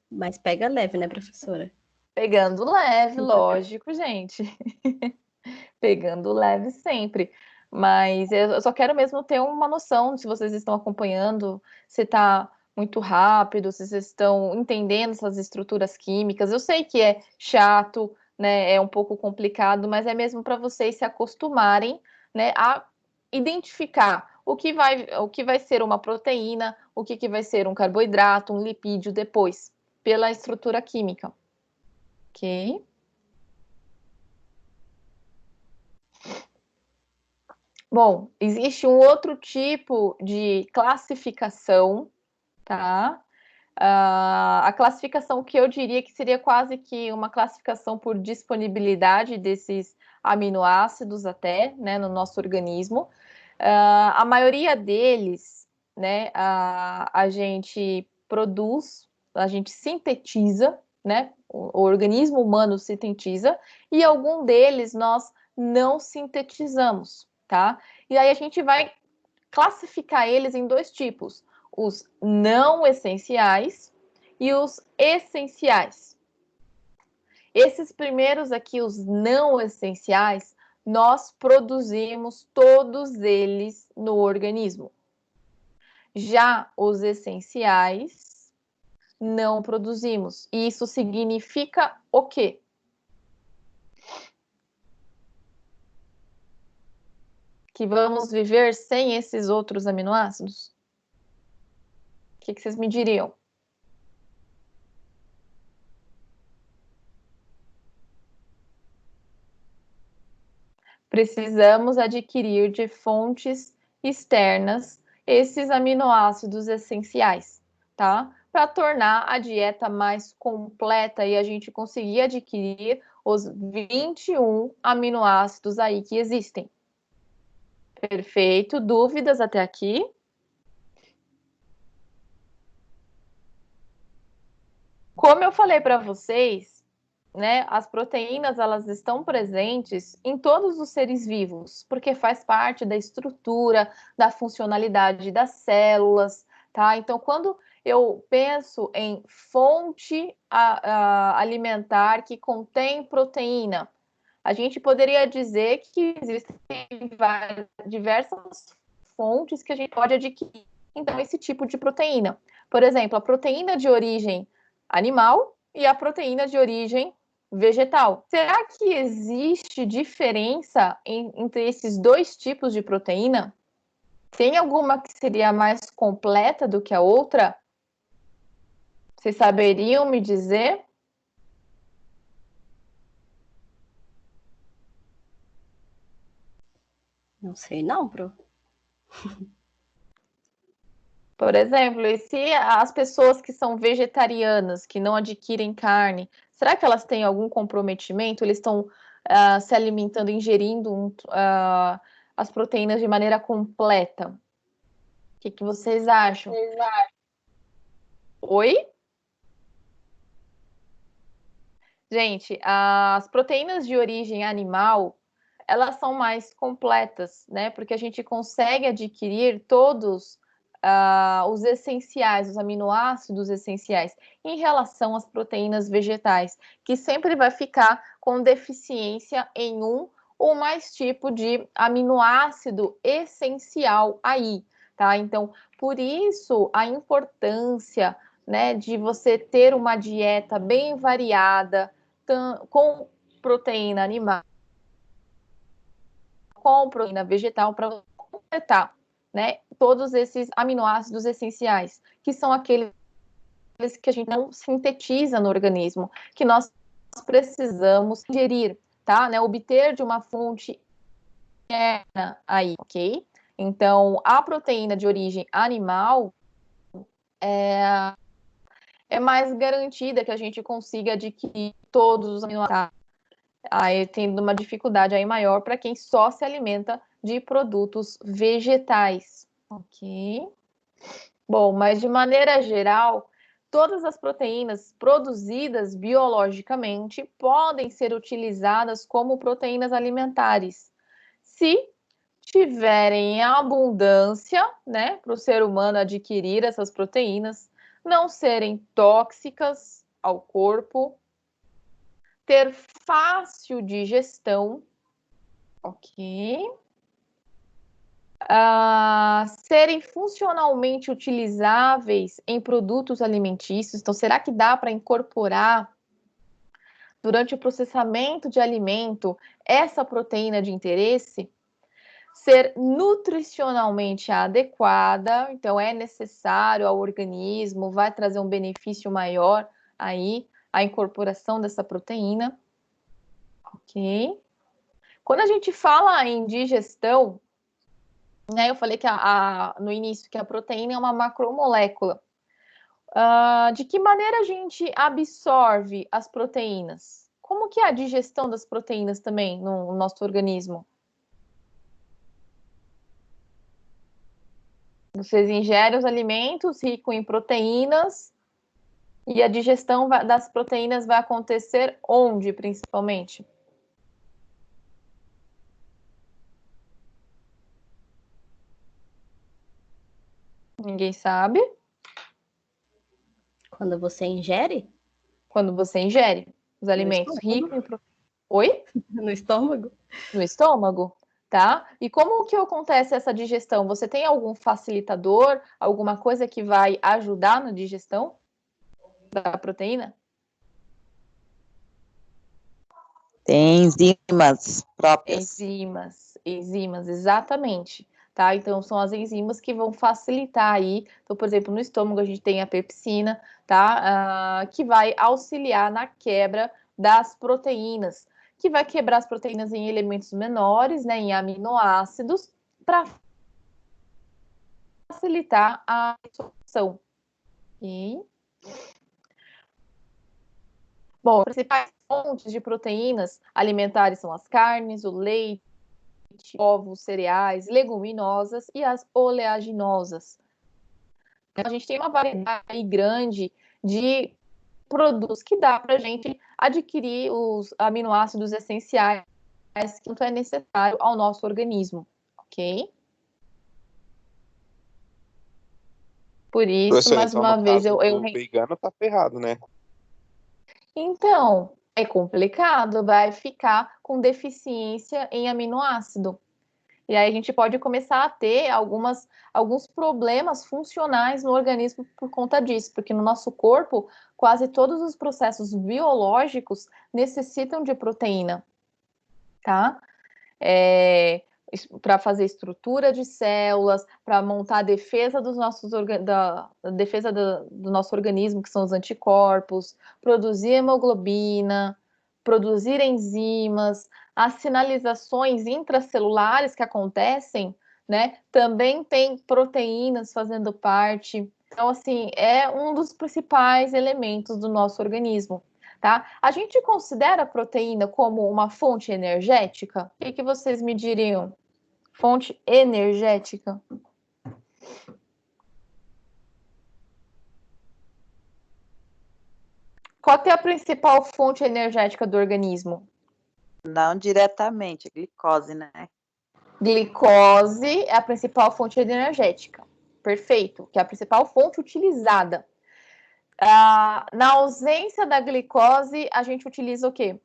Mas pega leve, né, professora? Pegando leve, lógico, gente. Pegando leve sempre. Mas eu só quero mesmo ter uma noção de se vocês estão acompanhando, se está muito rápido, se vocês estão entendendo essas estruturas químicas. Eu sei que é chato, né? É um pouco complicado, mas é mesmo para vocês se acostumarem, né, a identificar o que vai ser uma proteína, o que vai ser um carboidrato, um lipídio depois, pela estrutura química. Ok? Bom, existe um outro tipo de classificação, tá? a classificação que eu diria que seria quase que uma classificação por disponibilidade desses aminoácidos até, né, no nosso organismo. A maioria deles, né, a gente produz, a gente sintetiza, né, o organismo humano sintetiza, e algum deles nós não sintetizamos, tá? E aí a gente vai classificar eles em dois tipos: os não essenciais e os essenciais. Esses primeiros aqui, os não essenciais, nós produzimos todos eles no organismo. Já os essenciais, não produzimos. E isso significa o quê? Que vamos viver sem esses outros aminoácidos? O que vocês me diriam? Precisamos adquirir de fontes externas esses aminoácidos essenciais, tá? Para tornar a dieta mais completa e a gente conseguir adquirir os 21 aminoácidos aí que existem. Perfeito. Dúvidas até aqui? Como eu falei para vocês, né, as proteínas elas estão presentes em todos os seres vivos, porque faz parte da estrutura, da funcionalidade das células, tá? Então, quando eu penso em fonte alimentar que contém proteína, a gente poderia dizer que existem diversas fontes que a gente pode adquirir, então, esse tipo de proteína. Por exemplo, a proteína de origem animal e a proteína de origem vegetal. Será que existe diferença entre esses dois tipos de proteína? Tem alguma que seria mais completa do que a outra? Vocês saberiam me dizer? Não sei não, Pro. Por exemplo, e se as pessoas que são vegetarianas, que não adquirem carne, será que elas têm algum comprometimento? Eles estão se alimentando, ingerindo as proteínas de maneira completa? O que vocês acham? Oi? Gente, as proteínas de origem animal, elas são mais completas, né? Porque a gente consegue adquirir todos os essenciais, os aminoácidos essenciais, em relação às proteínas vegetais, que sempre vai ficar com deficiência em um ou mais tipo de aminoácido essencial aí, tá? Então, por isso a importância, né, de você ter uma dieta bem variada, com proteína animal, com proteína vegetal, para completar, né, todos esses aminoácidos essenciais, que são aqueles que a gente não sintetiza no organismo, que nós precisamos ingerir, tá? Né, obter de uma fonte externa aí, ok? Então, a proteína de origem animal é mais garantida que a gente consiga adquirir todos os aminoácidos, aí tendo uma dificuldade aí maior para quem só se alimenta de produtos vegetais, ok? Bom, mas de maneira geral, todas as proteínas produzidas biologicamente podem ser utilizadas como proteínas alimentares, se tiverem em abundância, né, para o ser humano adquirir essas proteínas, não serem tóxicas ao corpo, ter fácil digestão, ok? Serem funcionalmente utilizáveis em produtos alimentícios. Então, será que dá para incorporar durante o processamento de alimento essa proteína de interesse? Ser nutricionalmente adequada, então é necessário ao organismo, vai trazer um benefício maior aí a incorporação dessa proteína, ok? Quando a gente fala em digestão, né, eu falei que no início que a proteína é uma macromolécula. De que maneira a gente absorve as proteínas? Como que é a digestão das proteínas também no nosso organismo? Vocês ingerem os alimentos ricos em proteínas e a digestão das proteínas vai acontecer onde, principalmente? Ninguém sabe. Quando você ingere? Quando você ingere os alimentos ricos em proteínas. Oi? No estômago? No estômago, tá? E como que acontece essa digestão? Você tem algum facilitador, alguma coisa que vai ajudar na digestão da proteína? Tem enzimas próprias. Enzimas, exatamente. Tá? Então, são as enzimas que vão facilitar aí. Então, por exemplo, no estômago a gente tem a pepsina, tá? Que vai auxiliar na quebra das proteínas, que vai quebrar as proteínas em elementos menores, né, em aminoácidos, para facilitar a absorção. Okay? Bom, as principais fontes de proteínas alimentares são as carnes, o leite, ovos, cereais, leguminosas e as oleaginosas. A gente tem uma variedade grande de produtos que dá para a gente adquirir os aminoácidos essenciais que tanto é necessário ao nosso organismo, ok? Por isso, Professora, mais então, uma no vez, caso, o vegano tá ferrado, né? Então, é complicado, vai ficar com deficiência em aminoácido. E aí a gente pode começar a ter alguns problemas funcionais no organismo por conta disso, porque no nosso corpo, quase todos os processos biológicos necessitam de proteína, tá? Para fazer estrutura de células, para montar a defesa dos nossos do nosso organismo, que são os anticorpos, produzir hemoglobina, produzir enzimas, as sinalizações intracelulares que acontecem, né? Também tem proteínas fazendo parte. Então, assim, é um dos principais elementos do nosso organismo. Tá? A gente considera a proteína como uma fonte energética? O que vocês me diriam? Fonte energética? Qual que é a principal fonte energética do organismo? Não diretamente, glicose, né? Glicose é a principal fonte energética. Perfeito, que é a principal fonte utilizada. Na ausência da glicose, a gente utiliza o quê?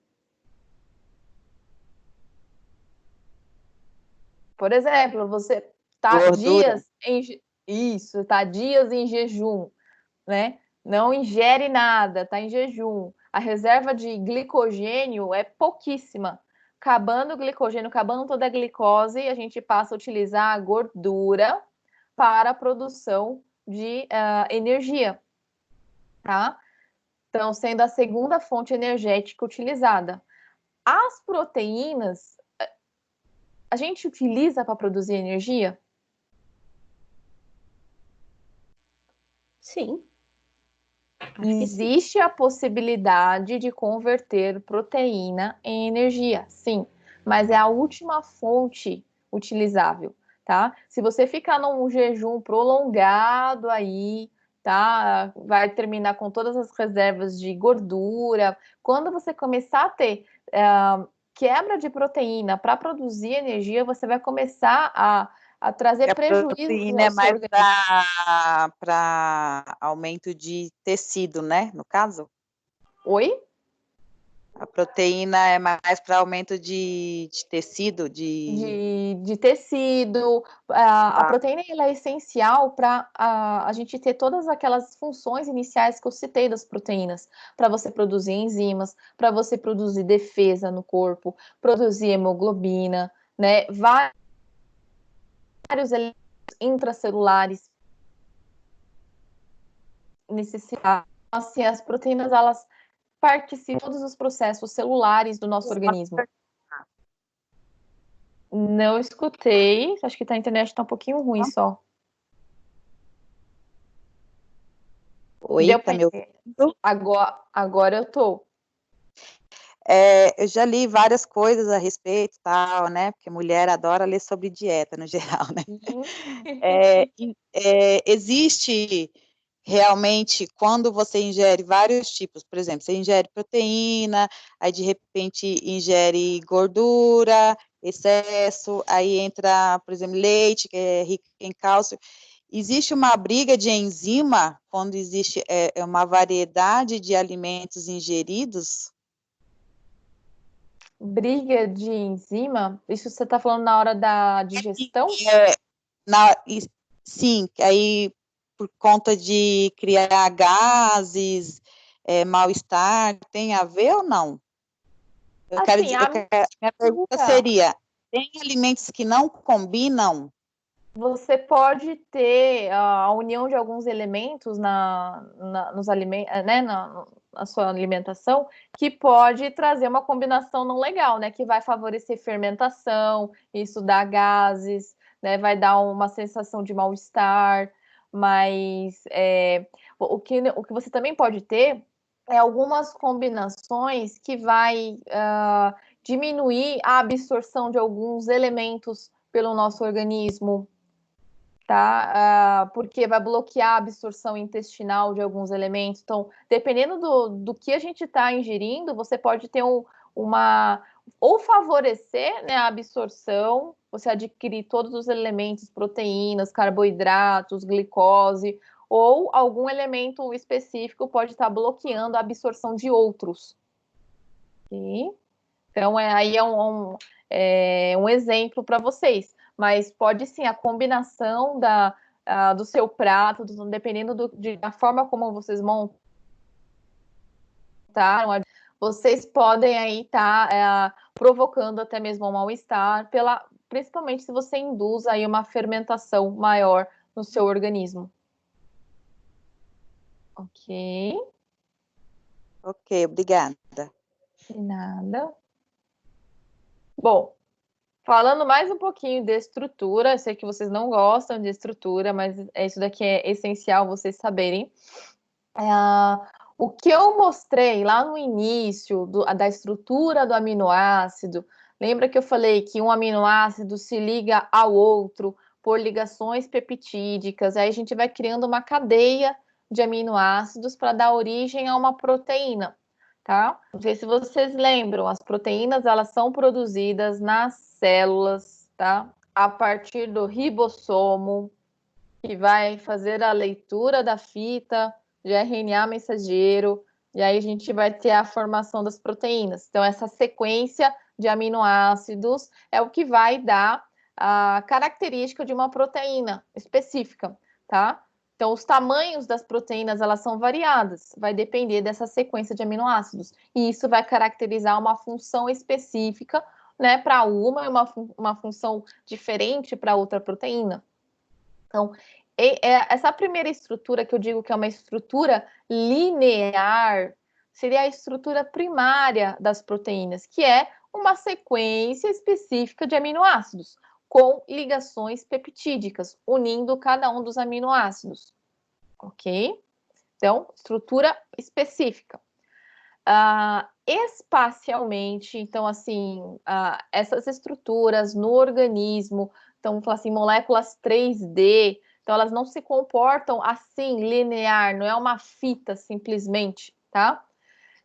Por exemplo, você está dias em jejum, né? Não ingere nada, está em jejum. A reserva de glicogênio é pouquíssima. Acabando o glicogênio, acabando toda a glicose, a gente passa a utilizar a gordura para a produção de energia, tá? Então, sendo a segunda fonte energética utilizada. As proteínas, a gente utiliza para produzir energia? Sim. Existe a possibilidade de converter proteína em energia, sim, mas é a última fonte utilizável, tá? Se você ficar num jejum prolongado aí, tá? Vai terminar com todas as reservas de gordura. Quando você começar a ter quebra de proteína para produzir energia, você vai começar a trazer prejuízo. A proteína é mais para aumento de tecido, né? No caso? Oi? A proteína é mais para aumento de tecido, de tecido. A proteína ela é essencial para a gente ter todas aquelas funções iniciais que eu citei das proteínas, para você produzir enzimas, para você produzir defesa no corpo, produzir hemoglobina, né? Vários elementos intracelulares necessitados. Assim, as proteínas elas participam de todos os processos celulares do nosso organismo. Não escutei. Acho que a internet está um pouquinho ruim só. Oi, Deu tá pra me entender? ouvindo? Agora eu tô. Eu já li várias coisas a respeito, tal, né? Porque mulher adora ler sobre dieta, no geral, né? Uhum. Existe realmente, quando você ingere vários tipos, por exemplo, você ingere proteína, aí de repente ingere gordura, excesso, aí entra, por exemplo, leite, que é rico em cálcio. Existe uma briga de enzima quando existe uma variedade de alimentos ingeridos? Briga de enzima? Isso você está falando na hora da digestão? É, sim, aí por conta de criar gases, mal-estar, tem a ver ou não? Eu quero Assim, dizer, a minha pergunta mistura, seria, tem alimentos que não combinam? você pode ter a união de alguns elementos nos alimentos, né, na sua alimentação, que pode trazer uma combinação não legal, né? Que vai favorecer fermentação, isso dá gases, né? Vai dar uma sensação de mal-estar, mas o que você também pode ter é algumas combinações que vai diminuir a absorção de alguns elementos pelo nosso organismo, tá? Porque vai bloquear a absorção intestinal de alguns elementos. Então, dependendo do que a gente está ingerindo, você pode ter ou favorecer, né, a absorção, você adquirir todos os elementos, proteínas, carboidratos, glicose, ou algum elemento específico pode estar bloqueando a absorção de outros. Okay? Então, aí um exemplo para vocês. Mas pode sim, a combinação do seu prato, dependendo da forma como vocês montaram, vocês podem aí estar provocando até mesmo um mal-estar, principalmente se você induz aí uma fermentação maior no seu organismo. Ok? Ok, obrigada. De nada. Bom, falando mais um pouquinho de estrutura, eu sei que vocês não gostam de estrutura, mas isso daqui é essencial vocês saberem. O que eu mostrei lá no início da estrutura do aminoácido, lembra que eu falei que um aminoácido se liga ao outro por ligações peptídicas, aí a gente vai criando uma cadeia de aminoácidos para dar origem a uma proteína, tá? Não sei se vocês lembram, as proteínas elas são produzidas nas células, tá? A partir do ribossomo, que vai fazer a leitura da fita de RNA mensageiro, e aí a gente vai ter a formação das proteínas. Então, essa sequência de aminoácidos é o que vai dar a característica de uma proteína específica, tá? Então, os tamanhos das proteínas, elas são variadas, vai depender dessa sequência de aminoácidos, e isso vai caracterizar uma função específica, né, para uma função diferente para outra proteína. Então, essa primeira estrutura que eu digo que é uma estrutura linear, seria a estrutura primária das proteínas, que é uma sequência específica de aminoácidos, com ligações peptídicas, unindo cada um dos aminoácidos. Ok? Então, estrutura específica. Espacialmente, então, assim, essas estruturas no organismo, então, vamos falar assim, moléculas 3D, então elas não se comportam assim, linear, não é uma fita simplesmente, tá?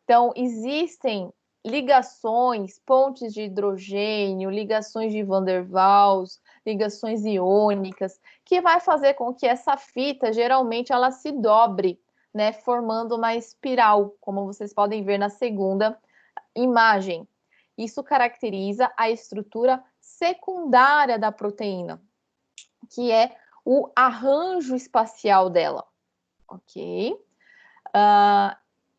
Então, existem ligações, pontes de hidrogênio, ligações de Van der Waals, ligações iônicas, que vai fazer com que essa fita, geralmente, ela se dobre, né, formando uma espiral, como vocês podem ver na segunda imagem. Isso caracteriza a estrutura secundária da proteína, que é o arranjo espacial dela, ok?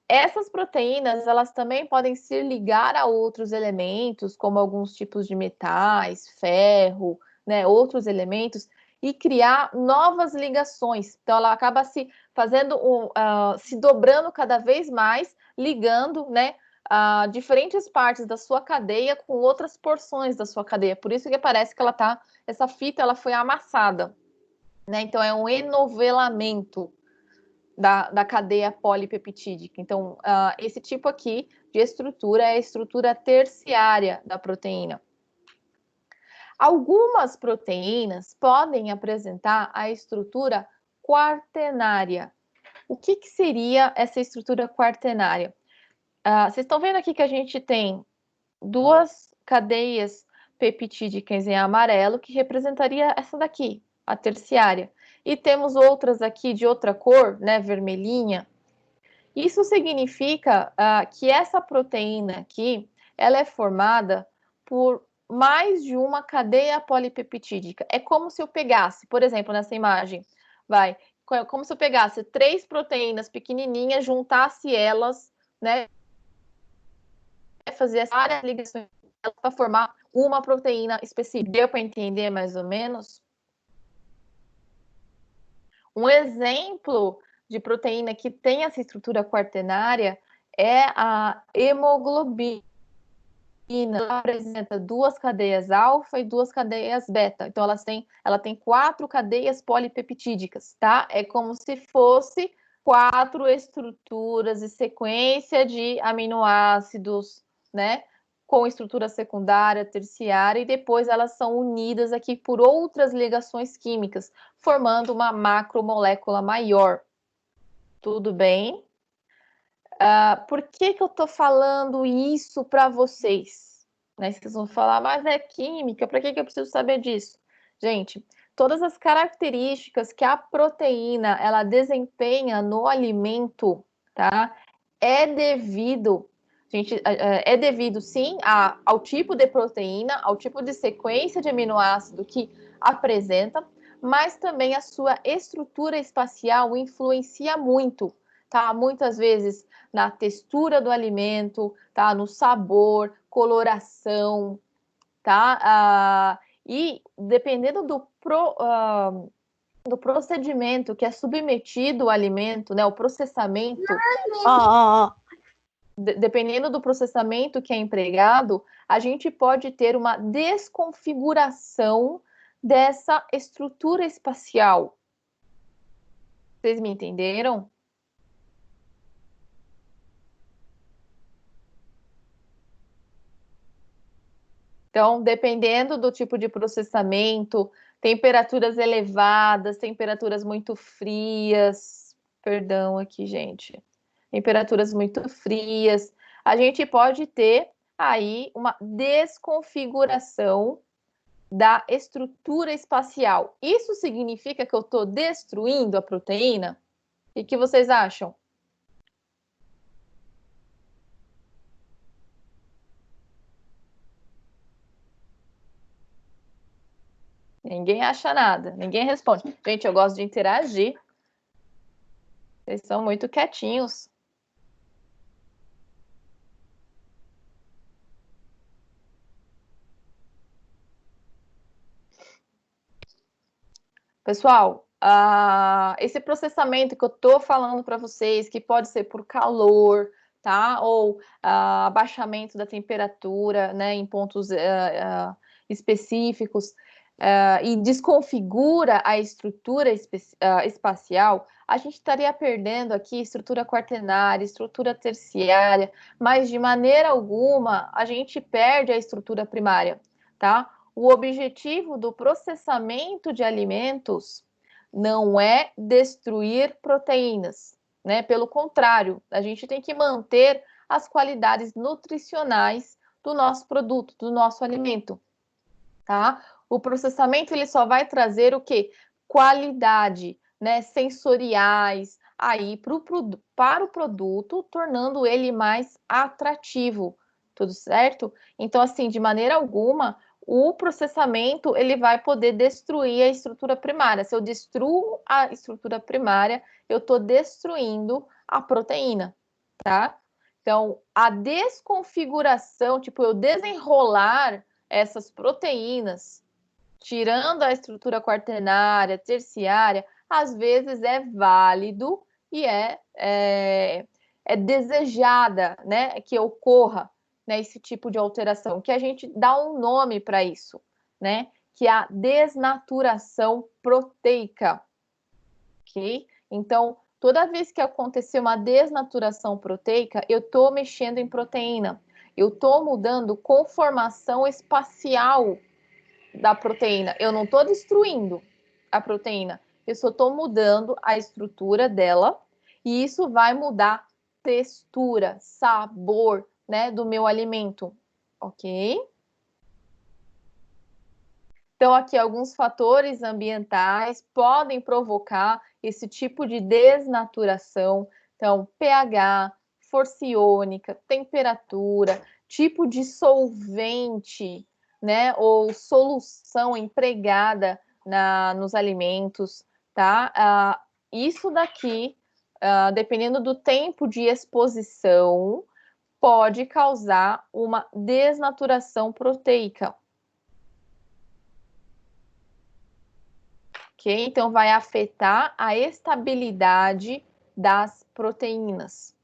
Essas proteínas, elas também podem se ligar a outros elementos, como alguns tipos de metais, ferro, né, outros elementos, e criar novas ligações. Então, ela acaba se fazendo, se dobrando cada vez mais, ligando, né, diferentes partes da sua cadeia com outras porções da sua cadeia. Por isso que parece que essa fita, ela foi amassada, né? Então, é um enovelamento. da cadeia polipeptídica. Então, esse tipo aqui de estrutura é a estrutura terciária da proteína. Algumas proteínas podem apresentar a estrutura quaternária. O que seria essa estrutura quaternária? Vocês estão vendo aqui que a gente tem duas cadeias peptídicas em amarelo, que representaria essa daqui, a terciária. E temos outras aqui de outra cor, né, vermelhinha. Isso significa que essa proteína aqui, ela é formada por mais de uma cadeia polipeptídica. É como se eu pegasse, por exemplo, nessa imagem, como se eu pegasse 3 proteínas pequenininhas, juntasse elas, né, fazer várias ligações para formar uma proteína específica. Deu para entender mais ou menos? Um exemplo de proteína que tem essa estrutura quaternária é a hemoglobina. Ela apresenta 2 cadeias alfa e 2 cadeias beta. Então, ela tem 4 cadeias polipeptídicas, tá? É como se fosse 4 estruturas e sequência de aminoácidos, né? Com estrutura secundária, terciária, e depois elas são unidas aqui por outras ligações químicas, formando uma macromolécula maior. Tudo bem? Por que eu estou falando isso para vocês? Né? Vocês vão falar, mas é química, para que eu preciso saber disso? Gente, todas as características que a proteína ela desempenha no alimento, tá? É devido sim ao tipo de proteína, ao tipo de sequência de aminoácido que apresenta, mas também a sua estrutura espacial influencia muito, tá? Muitas vezes na textura do alimento, tá? No sabor, coloração, tá? E dependendo do procedimento que é submetido ao alimento, né? O processamento. Dependendo do processamento que é empregado, a gente pode ter uma desconfiguração dessa estrutura espacial. Vocês me entenderam? Então, dependendo do tipo de processamento, temperaturas elevadas, temperaturas muito frias, perdão aqui, gente, temperaturas muito frias, a gente pode ter aí uma desconfiguração da estrutura espacial. Isso significa que eu estou destruindo a proteína? O que vocês acham? Ninguém acha nada, ninguém responde. Gente, eu gosto de interagir. Vocês são muito quietinhos. Pessoal, esse processamento que eu estou falando para vocês, que pode ser por calor, tá? Ou abaixamento da temperatura, né, em pontos específicos, e desconfigura a estrutura espacial, a gente estaria perdendo aqui estrutura quaternária, estrutura terciária, mas de maneira alguma a gente perde a estrutura primária, tá? O objetivo do processamento de alimentos não é destruir proteínas, né? Pelo contrário, a gente tem que manter as qualidades nutricionais do nosso produto, do nosso alimento, tá? O processamento ele só vai trazer o quê? Qualidade, né? Sensoriais aí para o produto, tornando ele mais atrativo, tudo certo? Então, assim, de maneira alguma, o processamento ele vai poder destruir a estrutura primária. Se eu destruo a estrutura primária, eu estou destruindo a proteína, tá? Então, a desconfiguração, tipo, eu desenrolar essas proteínas, tirando a estrutura quaternária, terciária, às vezes é válido e é desejada, né, que ocorra, né, esse tipo de alteração, que a gente dá um nome para isso, né, que é a desnaturação proteica, ok? Então, Toda vez que acontecer uma desnaturação proteica, eu estou mexendo em proteína. Eu estou mudando conformação espacial da proteína. Eu não estou destruindo a proteína. Eu só estou mudando a estrutura dela. E isso vai mudar textura, sabor, né, do meu alimento. Ok? Então, aqui alguns fatores ambientais podem provocar esse tipo de desnaturação. Então, pH, força iônica, temperatura, tipo de solvente, né, ou solução empregada nos alimentos, tá? Isso daqui, dependendo do tempo de exposição, pode causar uma desnaturação proteica. Ok? Então, vai afetar a estabilidade das proteínas.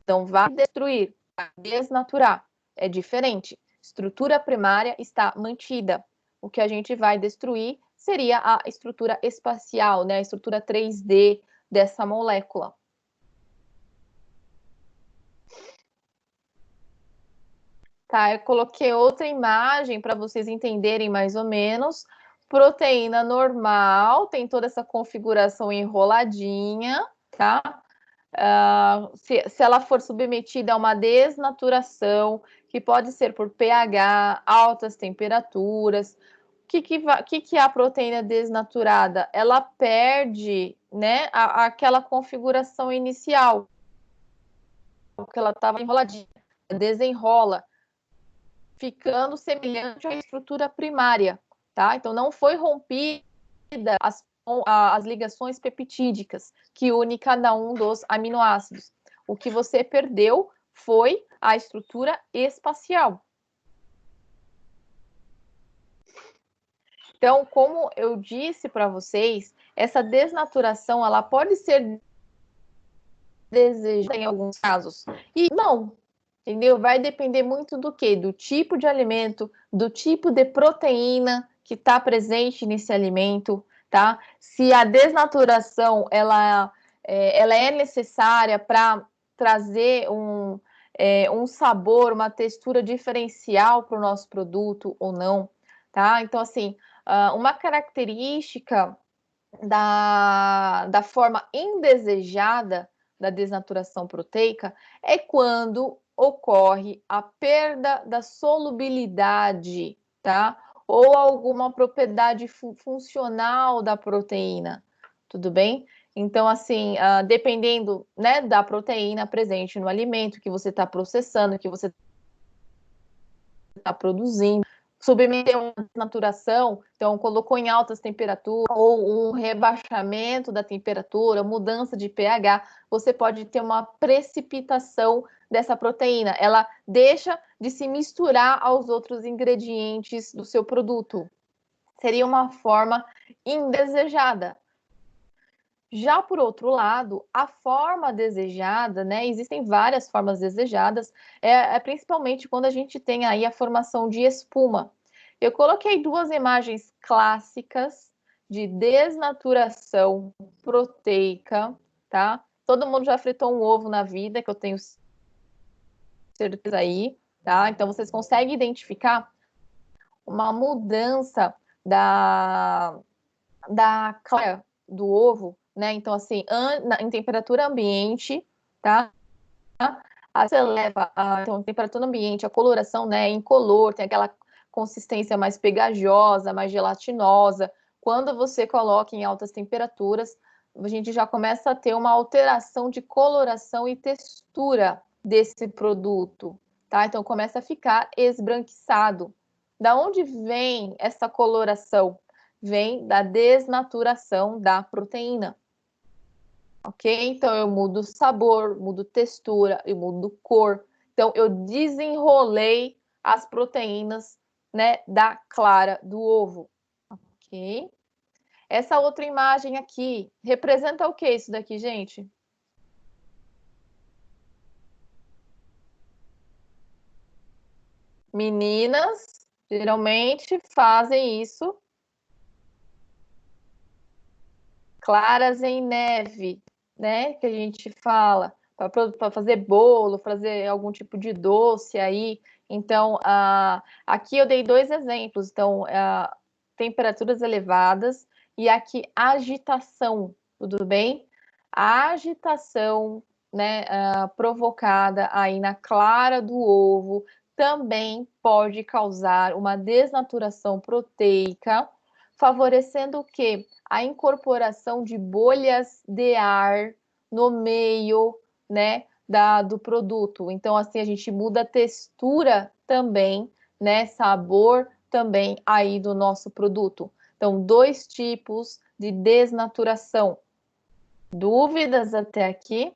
Então, vai destruir, vai desnaturar. É diferente. Estrutura primária está mantida. O que a gente vai destruir seria a estrutura espacial, né? A estrutura 3D dessa molécula. Tá, eu coloquei outra imagem para vocês entenderem mais ou menos. Proteína normal, tem toda essa configuração enroladinha, tá? Se ela for submetida a uma desnaturação, que pode ser por pH, altas temperaturas, o que é a proteína desnaturada? Ela perde, né, aquela configuração inicial, que ela estava enroladinha, desenrola, ficando semelhante à estrutura primária, tá? Então, não foi rompida as ligações peptídicas que unem cada um dos aminoácidos. O que você perdeu foi a estrutura espacial. Então, como eu disse para vocês, essa desnaturação ela pode ser desejada em alguns casos e não, entendeu? Vai depender muito do quê? Do tipo de alimento, do tipo de proteína que está presente nesse alimento, tá? Se a desnaturação ela é necessária para trazer um sabor, uma textura diferencial para o nosso produto ou não, tá? Então, assim, uma característica da forma indesejada da desnaturação proteica é quando ocorre a perda da solubilidade, tá? Ou alguma propriedade funcional da proteína, tudo bem? Então, assim, dependendo, né, da proteína presente no alimento que você está processando, que você está produzindo, submeter uma desnaturação, então colocou em altas temperaturas ou um rebaixamento da temperatura, mudança de pH, você pode ter uma precipitação dessa proteína. Ela deixa de se misturar aos outros ingredientes do seu produto. Seria uma forma indesejada. Já por outro lado, a forma desejada, né? Existem várias formas desejadas, principalmente quando a gente tem aí a formação de espuma. Eu coloquei duas imagens clássicas de desnaturação proteica, tá? Todo mundo já fritou um ovo na vida, que eu tenho certeza aí, tá? Então vocês conseguem identificar uma mudança da clara do ovo, né? Então, assim, em temperatura ambiente, tá? Você leva então, temperatura ambiente, a coloração, né? Incolor, tem aquela consistência mais pegajosa, mais gelatinosa. Quando você coloca em altas temperaturas, a gente já começa a ter uma alteração de coloração e textura desse produto, tá? Então, começa a ficar esbranquiçado. Da onde vem essa coloração? Vem da desnaturação da proteína. Ok? Então, eu mudo sabor, mudo textura, eu mudo cor. Então, eu desenrolei as proteínas, né, da clara do ovo. Ok? Essa outra imagem aqui representa o que isso daqui, gente? Meninas geralmente fazem isso claras em neve, né? Que a gente fala, para fazer bolo, fazer algum tipo de doce aí. Então, aqui eu dei 2 exemplos. Então, temperaturas elevadas e aqui agitação, tudo bem? A agitação, né, provocada aí na clara do ovo também pode causar uma desnaturação proteica, favorecendo o quê? A incorporação de bolhas de ar no meio, né, do produto. Então, assim, a gente muda a textura também, né, sabor também aí do nosso produto. Então, 2 tipos de desnaturação. Dúvidas até aqui?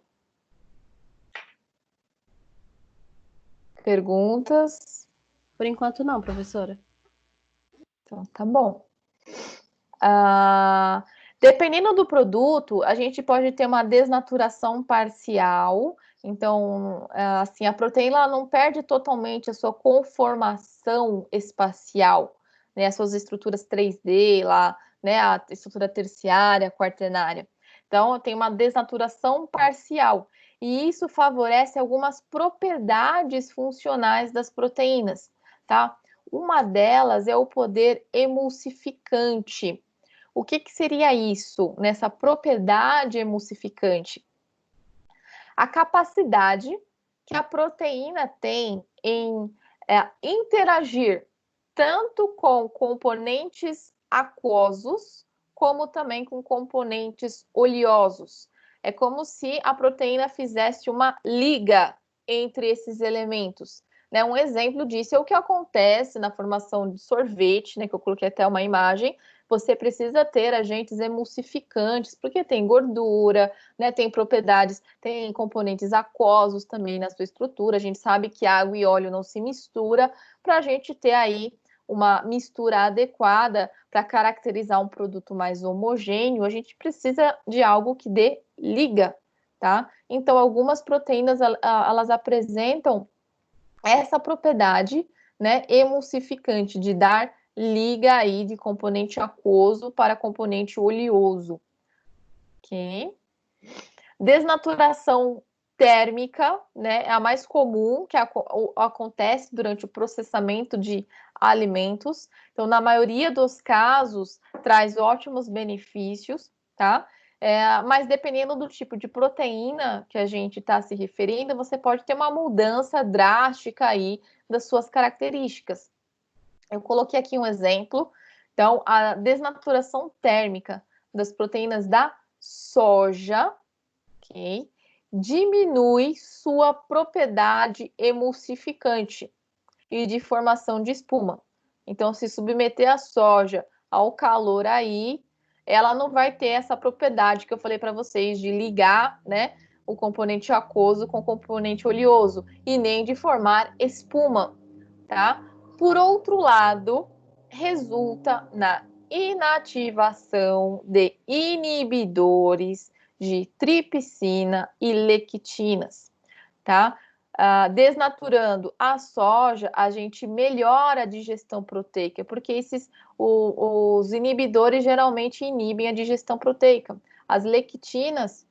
Perguntas? Por enquanto não, professora. Então, tá bom. Dependendo do produto, a gente pode ter uma desnaturação parcial. Então, assim, a proteína não perde totalmente a sua conformação espacial, né? As suas estruturas 3D lá, né? A estrutura terciária, quaternária. Então, tem uma desnaturação parcial. E isso favorece algumas propriedades funcionais das proteínas, tá? Uma delas é o poder emulsificante. O que seria isso, nessa propriedade emulsificante? A capacidade que a proteína tem em interagir tanto com componentes aquosos, como também com componentes oleosos. É como se a proteína fizesse uma liga entre esses elementos. Né? Um exemplo disso é o que acontece na formação de sorvete, né, que eu coloquei até uma imagem. Você precisa ter agentes emulsificantes, porque tem gordura, né, tem propriedades, tem componentes aquosos também na sua estrutura. A gente sabe que água e óleo não se mistura, para a gente ter aí uma mistura adequada para caracterizar um produto mais homogêneo, a gente precisa de algo que dê liga, tá? Então, algumas proteínas, elas apresentam essa propriedade, né, emulsificante, de dar liga aí de componente aquoso para componente oleoso. Ok? Desnaturação térmica, né, é a mais comum, que acontece durante o processamento de alimentos. Então, na maioria dos casos, traz ótimos benefícios, tá? Mas dependendo do tipo de proteína que a gente está se referindo, você pode ter uma mudança drástica aí das suas características. Eu coloquei aqui um exemplo. Então, a desnaturação térmica das proteínas da soja, ok? Diminui sua propriedade emulsificante e de formação de espuma. Então, se submeter a soja ao calor aí, ela não vai ter essa propriedade que eu falei para vocês de ligar, né, o componente aquoso com o componente oleoso e nem de formar espuma, tá? Por outro lado, resulta na inativação de inibidores de tripsina e lectinas, tá? Desnaturando a soja, a gente melhora a digestão proteica, porque os inibidores geralmente inibem a digestão proteica. As lectinas,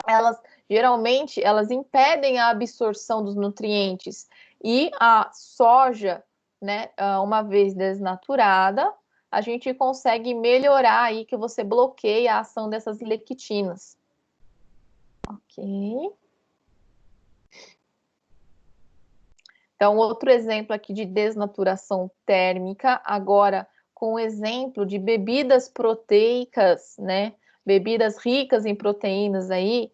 elas impedem a absorção dos nutrientes. E a soja, né, uma vez desnaturada, a gente consegue melhorar aí que você bloqueia a ação dessas lectinas. Ok. Então, outro exemplo aqui de desnaturação térmica, agora com o exemplo de bebidas proteicas, né? Bebidas ricas em proteínas aí.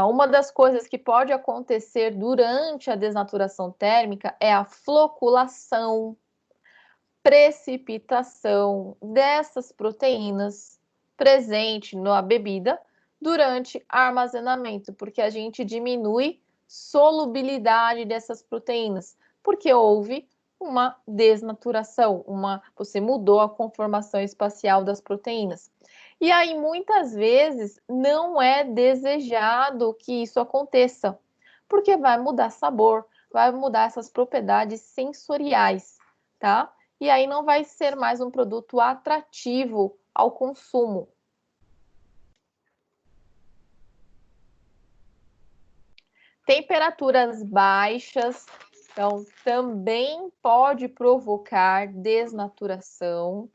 Uma das coisas que pode acontecer durante a desnaturação térmica é a floculação, precipitação dessas proteínas presente na bebida durante armazenamento, porque a gente diminui solubilidade dessas proteínas, porque houve uma desnaturação, você mudou a conformação espacial das proteínas. E aí, muitas vezes, não é desejado que isso aconteça, porque vai mudar sabor, vai mudar essas propriedades sensoriais, tá? E aí não vai ser mais um produto atrativo ao consumo. Temperaturas baixas, então, também pode provocar desnaturação,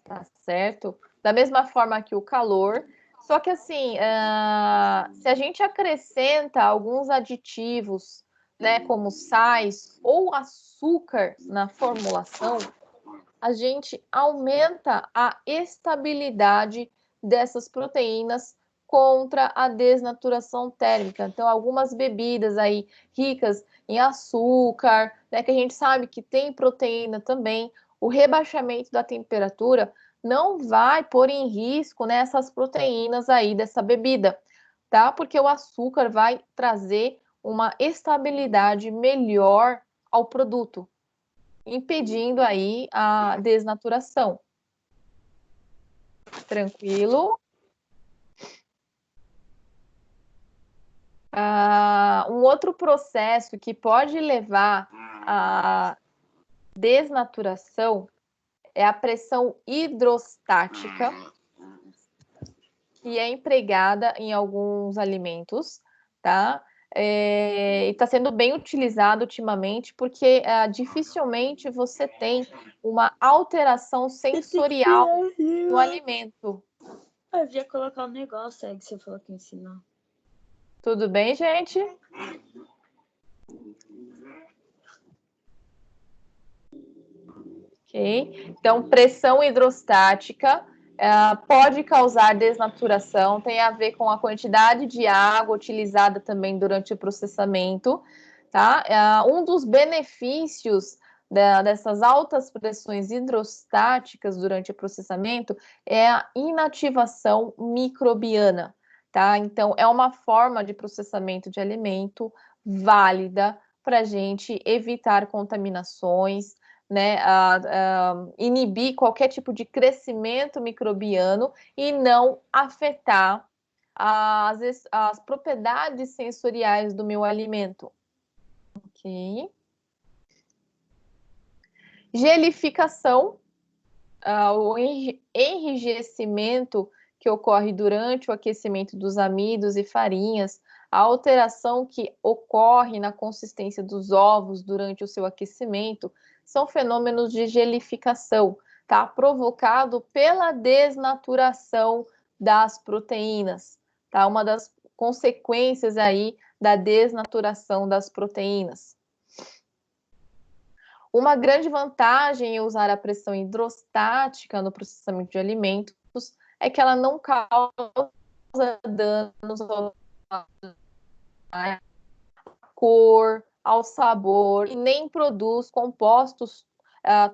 tá certo? Da mesma forma que o calor. Só que, assim, se a gente acrescenta alguns aditivos, né, como sais ou açúcar na formulação, a gente aumenta a estabilidade dessas proteínas contra a desnaturação térmica. Então, algumas bebidas aí ricas em açúcar, né, que a gente sabe que tem proteína também, o rebaixamento da temperatura não vai pôr em risco, né, essas proteínas aí dessa bebida, tá? Porque o açúcar vai trazer uma estabilidade melhor ao produto, impedindo aí a desnaturação. Tranquilo? Um outro processo que pode levar à desnaturação é a pressão hidrostática, que é empregada em alguns alimentos, tá? E está sendo bem utilizado ultimamente, porque dificilmente você tem uma alteração sensorial no alimento. Eu ia colocar um negócio aí que você falou que ensinou. Tudo bem, gente? Ok. Então, pressão hidrostática pode causar desnaturação, tem a ver com a quantidade de água utilizada também durante o processamento, tá? Um dos benefícios dessas altas pressões hidrostáticas durante o processamento é a inativação microbiana, tá? Então, é uma forma de processamento de alimento válida para a gente evitar contaminações, né, inibir qualquer tipo de crescimento microbiano e não afetar as propriedades sensoriais do meu alimento. Ok. Gelificação, o enrijecimento que ocorre durante o aquecimento dos amidos e farinhas, a alteração que ocorre na consistência dos ovos durante o seu aquecimento, são fenômenos de gelificação, tá? Provocado pela desnaturação das proteínas, tá? Uma das consequências aí da desnaturação das proteínas. Uma grande vantagem em usar a pressão hidrostática no processamento de alimentos é que ela não causa danos à cor, ao sabor e nem produz compostos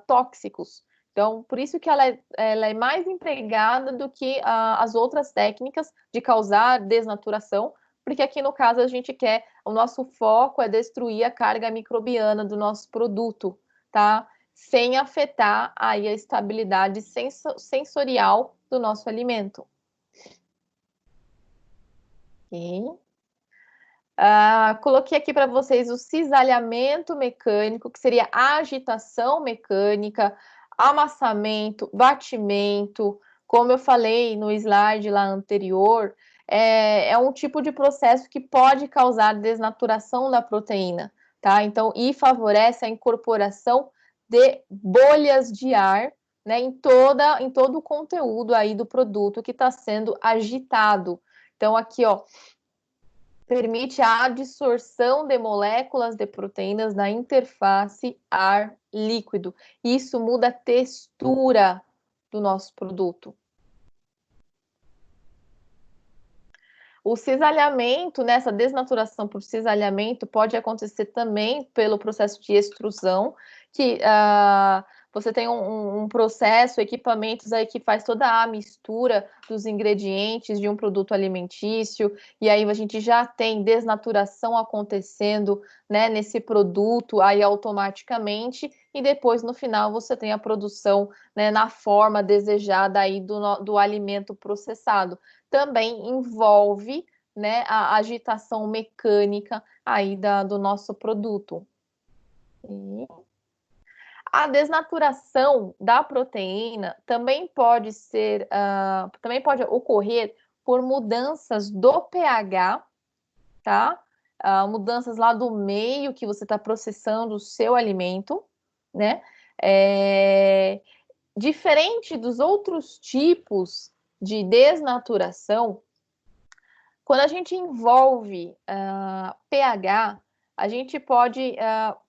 tóxicos. Então, por isso que ela é mais empregada do que as outras técnicas de causar desnaturação, porque aqui no caso a gente quer, o nosso foco é destruir a carga microbiana do nosso produto, tá? Sem afetar aí a estabilidade sensorial do nosso alimento. Ok. Coloquei aqui para vocês o cisalhamento mecânico, que seria a agitação mecânica, amassamento, batimento. Como eu falei no slide lá anterior, é um tipo de processo que pode causar desnaturação da proteína, tá? Então, e favorece a incorporação de bolhas de ar, né, em todo o conteúdo aí do produto que está sendo agitado. Então, aqui, ó, permite a adsorção de moléculas de proteínas na interface ar-líquido. Isso muda a textura do nosso produto. O cisalhamento, nessa desnaturação por cisalhamento, pode acontecer também pelo processo de extrusão, que você tem um processo, equipamentos aí que faz toda a mistura dos ingredientes de um produto alimentício, e aí a gente já tem desnaturação acontecendo, né, nesse produto aí automaticamente, e depois no final você tem a produção, né, na forma desejada aí do alimento processado. Também envolve, né, a agitação mecânica aí do nosso produto. E a desnaturação da proteína também pode ocorrer por mudanças do pH, tá? mudanças lá do meio que você está processando o seu alimento, né? Diferente dos outros tipos de desnaturação, quando a gente envolve pH, a gente pode,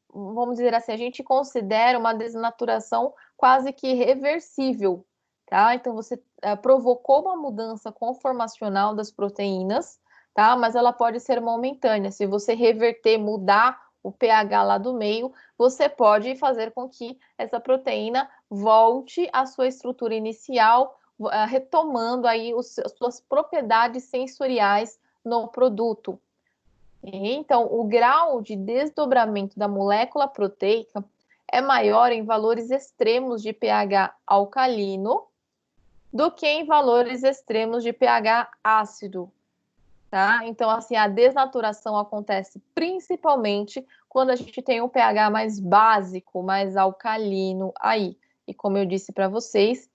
vamos dizer assim, a gente considera uma desnaturação quase que reversível, tá? Então, você provocou uma mudança conformacional das proteínas, tá? Mas ela pode ser momentânea. Se você reverter, mudar o pH lá do meio, você pode fazer com que essa proteína volte à sua estrutura inicial, retomando aí as suas propriedades sensoriais no produto. Então, o grau de desdobramento da molécula proteica é maior em valores extremos de pH alcalino do que em valores extremos de pH ácido, tá? Então, assim, a desnaturação acontece principalmente quando a gente tem um pH mais básico, mais alcalino aí. E como eu disse para vocês,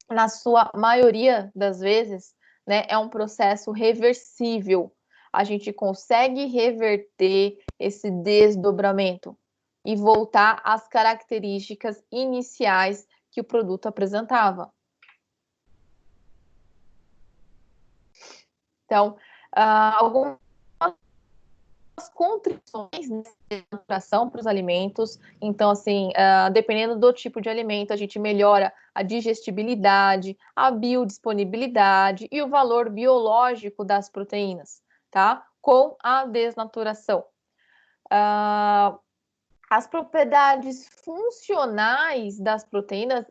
na sua maioria das vezes, né, é um processo reversível. A gente consegue reverter esse desdobramento e voltar às características iniciais que o produto apresentava. Então, algumas contribuições de nutrição para os alimentos. Então, assim, dependendo do tipo de alimento, a gente melhora a digestibilidade, a biodisponibilidade e o valor biológico das proteínas, tá? Com a desnaturação. As propriedades funcionais das proteínas,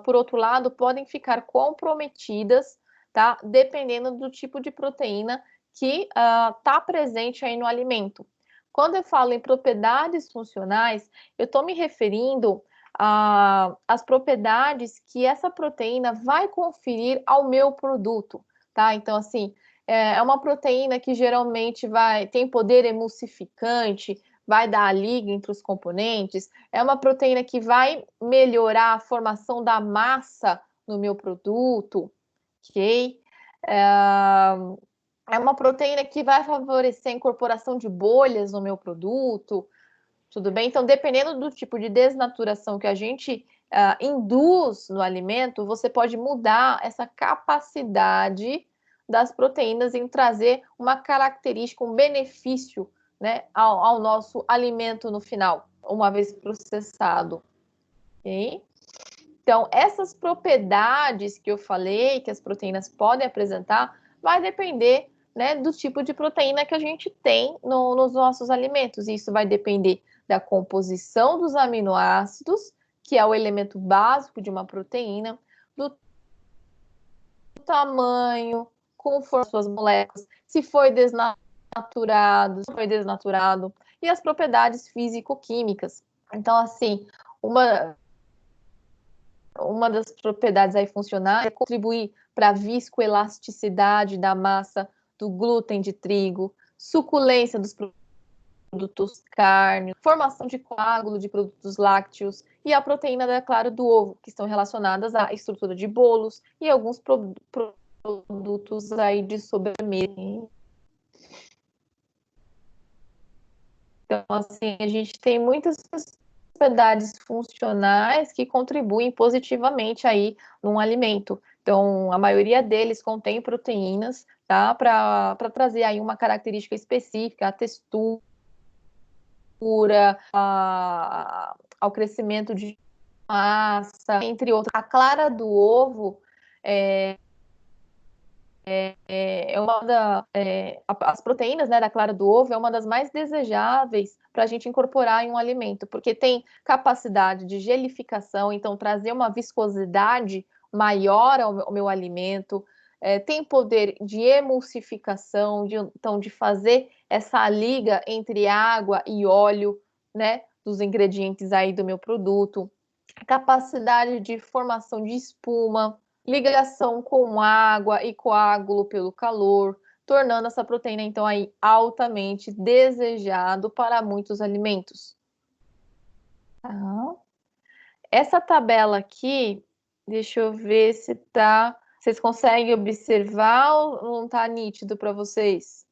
por outro lado, podem ficar comprometidas, tá? Dependendo do tipo de proteína que está presente aí no alimento. Quando eu falo em propriedades funcionais, eu estou me referindo às propriedades que essa proteína vai conferir ao meu produto, tá? Então, assim, é uma proteína que geralmente tem poder emulsificante, vai dar a liga entre os componentes, é uma proteína que vai melhorar a formação da massa no meu produto, ok? É uma proteína que vai favorecer a incorporação de bolhas no meu produto, tudo bem? Então, dependendo do tipo de desnaturação que a gente induz no alimento, você pode mudar essa capacidade das proteínas em trazer uma característica, um benefício, né, ao nosso alimento no final, uma vez processado. Okay? Então, essas propriedades que eu falei, que as proteínas podem apresentar, vai depender, né, do tipo de proteína que a gente tem nos nossos alimentos. Isso vai depender da composição dos aminoácidos, que é o elemento básico de uma proteína, do tamanho, conforme suas moléculas, se foi desnaturado, se foi desnaturado, e as propriedades físico-químicas. Então, assim, uma das propriedades aí funcionais é contribuir para a viscoelasticidade da massa do glúten de trigo, suculência dos produtos carne, formação de coágulo de produtos lácteos e a proteína da clara do ovo, que estão relacionadas à estrutura de bolos e alguns produtos aí de sobremesa. Então, assim, a gente tem muitas propriedades funcionais que contribuem positivamente aí num alimento. Então, a maioria deles contém proteínas, tá? Para trazer aí uma característica específica, a textura, ao crescimento de massa, entre outras. A clara do ovo as proteínas, né, da clara do ovo é uma das mais desejáveis para a gente incorporar em um alimento, porque tem capacidade de gelificação, então trazer uma viscosidade maior ao meu alimento, tem poder de emulsificação, então de fazer essa liga entre água e óleo, né, dos ingredientes aí do meu produto, capacidade de formação de espuma, ligação com água e coágulo pelo calor, tornando essa proteína, então, aí altamente desejado para muitos alimentos. Tá. Essa tabela aqui, deixa eu ver se tá... Vocês conseguem observar ou não tá nítido para vocês?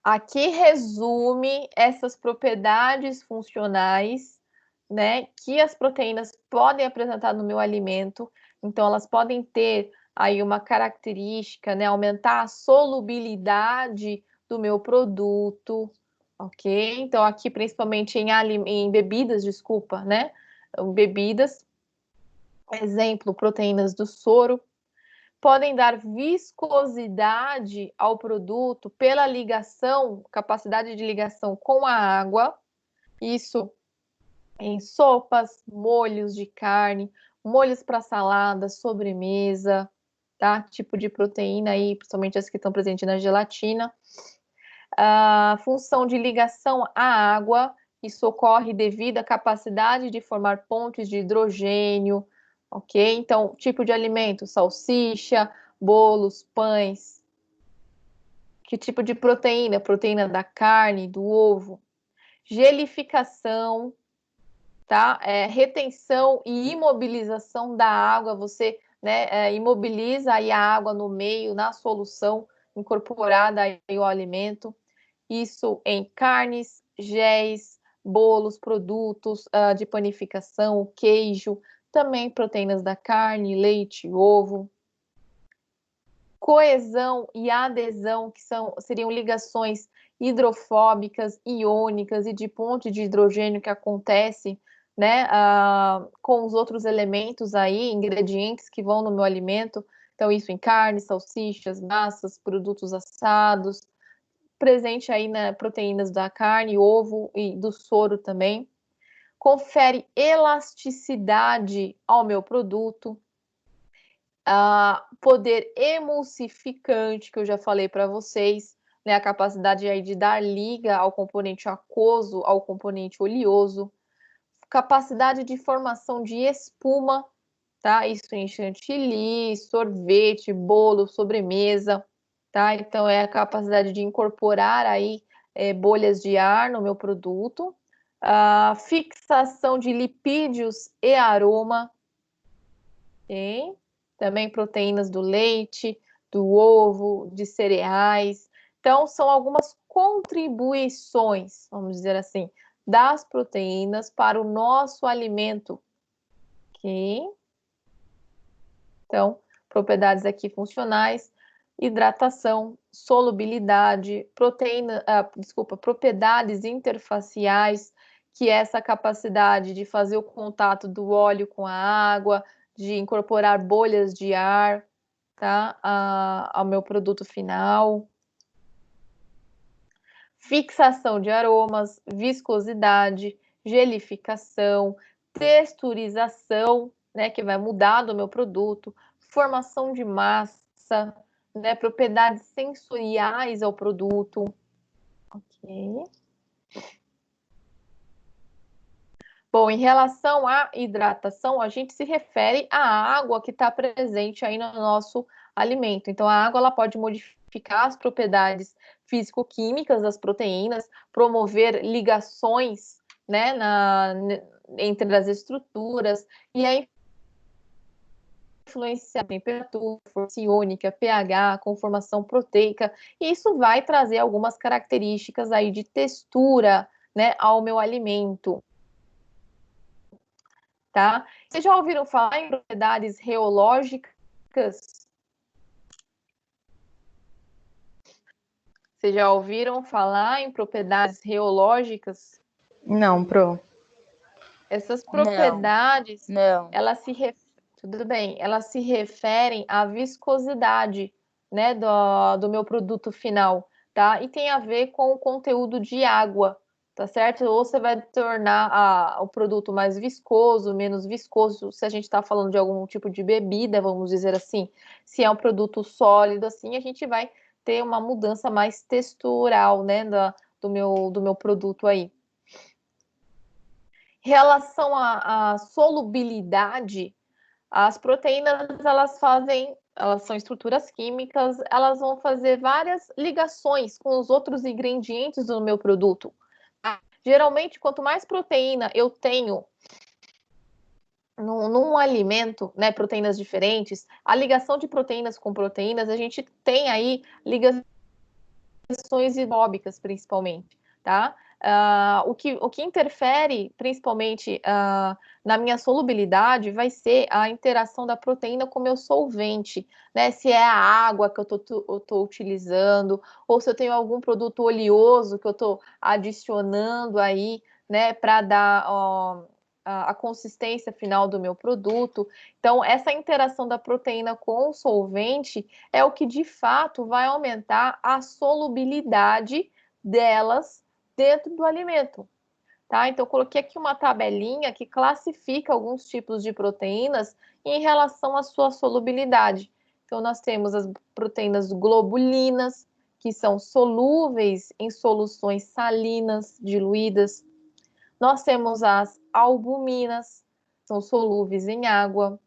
Aqui resume essas propriedades funcionais, né, que as proteínas podem apresentar no meu alimento. Então, elas podem ter aí uma característica, né, aumentar a solubilidade do meu produto, ok? Então, aqui principalmente em bebidas, desculpa, né? Bebidas, exemplo, proteínas do soro, podem dar viscosidade ao produto pela ligação, capacidade de ligação com a água, isso em sopas, molhos de carne, molhos para salada, sobremesa, tá? Tipo de proteína aí, principalmente as que estão presentes na gelatina. A função de ligação à água, isso ocorre devido à capacidade de formar pontes de hidrogênio, ok? Então, tipo de alimento, salsicha, bolos, pães. Que tipo de proteína? Proteína da carne, do ovo. Gelificação, tá? Retenção e imobilização da água, você, né, imobiliza aí a água no meio, na solução incorporada aí ao alimento. Isso em carnes, géis, bolos, produtos de panificação, queijo, também proteínas da carne, leite, ovo. Coesão e adesão, que seriam ligações hidrofóbicas, iônicas e de ponte de hidrogênio que acontece, né, com os outros elementos aí, ingredientes que vão no meu alimento. Então, isso em carnes, salsichas, massas, produtos assados, presente aí na proteínas da carne, ovo e do soro também. Confere elasticidade ao meu produto. Poder emulsificante, que eu já falei para vocês, né? A capacidade aí de dar liga ao componente aquoso, ao componente oleoso. Capacidade de formação de espuma, tá? Isso em chantilly, sorvete, bolo, sobremesa, tá? Então, é a capacidade de incorporar aí bolhas de ar no meu produto. Fixação de lipídios e aroma, ok? Também proteínas do leite, do ovo, de cereais. Então, são algumas contribuições, vamos dizer assim, das proteínas para o nosso alimento, ok? Então, propriedades aqui funcionais, hidratação, solubilidade, propriedades interfaciais, que é essa capacidade de fazer o contato do óleo com a água, de incorporar bolhas de ar, tá? Ao meu produto final. Fixação de aromas, viscosidade, gelificação, texturização, né, que vai mudar do meu produto, formação de massa, né, propriedades sensoriais ao produto. Ok. Bom, em relação à hidratação, a gente se refere à água que está presente aí no nosso alimento. Então, a água ela pode modificar as propriedades físico-químicas das proteínas, promover ligações, né, entre as estruturas, e aí influenciar a temperatura, força iônica, pH, conformação proteica, e isso vai trazer algumas características aí de textura, né, ao meu alimento. Tá? Vocês já ouviram falar em propriedades reológicas? Vocês já ouviram falar em propriedades reológicas? Não, Pro. Essas propriedades, Não. tudo bem, elas se referem à viscosidade, né, do meu produto final, tá? E tem a ver com o conteúdo de água, tá certo? Ou você vai tornar o produto mais viscoso, menos viscoso, se a gente está falando de algum tipo de bebida, vamos dizer assim. Se é um produto sólido, assim, a gente vai ter uma mudança mais textural, né, do meu produto aí. Em relação à solubilidade, as proteínas, elas são estruturas químicas, elas vão fazer várias ligações com os outros ingredientes do meu produto. Geralmente, quanto mais proteína eu tenho num alimento, né, proteínas diferentes, a ligação de proteínas com proteínas, a gente tem aí ligações questões hidróbicas, principalmente, tá? O que interfere, principalmente, na minha solubilidade vai ser a interação da proteína com o meu solvente, né? Se é a água que eu tô utilizando, ou se eu tenho algum produto oleoso que eu estou adicionando aí, né, para dar a consistência final do meu produto. Então, essa interação da proteína com o solvente é o que, de fato, vai aumentar a solubilidade delas dentro do alimento, tá? Então, eu coloquei aqui uma tabelinha que classifica alguns tipos de proteínas em relação à sua solubilidade. Então, nós temos as proteínas globulinas, que são solúveis em soluções salinas diluídas. Nós temos as albuminas, são solúveis em água.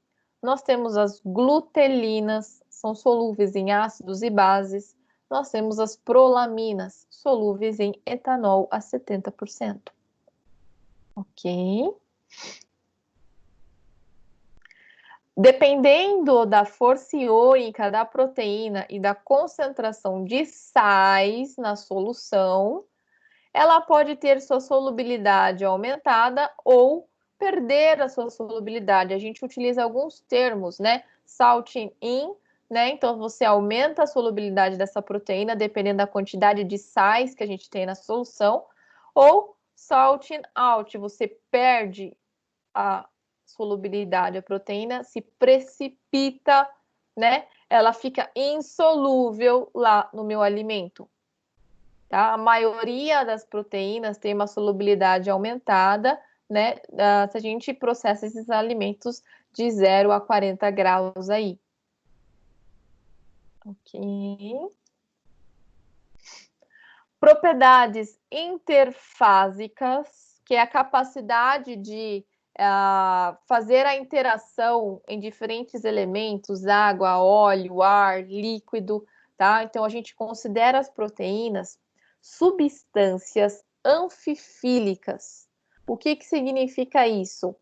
Nós temos as glutelinas, são solúveis em ácidos e bases. Nós temos as prolaminas, solúveis em etanol a 70%. Ok. Dependendo da força iônica da proteína e da concentração de sais na solução, ela pode ter sua solubilidade aumentada ou perder a sua solubilidade. A gente utiliza alguns termos, né? Salting in, né? Então, você aumenta a solubilidade dessa proteína, dependendo da quantidade de sais que a gente tem na solução, ou salting out, você perde a solubilidade, a proteína se precipita, né? Ela fica insolúvel lá no meu alimento. Tá? A maioria das proteínas tem uma solubilidade aumentada, né? Se a gente processa esses alimentos de 0 a 40 graus aí. Ok. Propriedades interfásicas, que é a capacidade de fazer a interação em diferentes elementos, água, óleo, ar, líquido, tá? Então, a gente considera as proteínas substâncias anfifílicas. O que significa isso?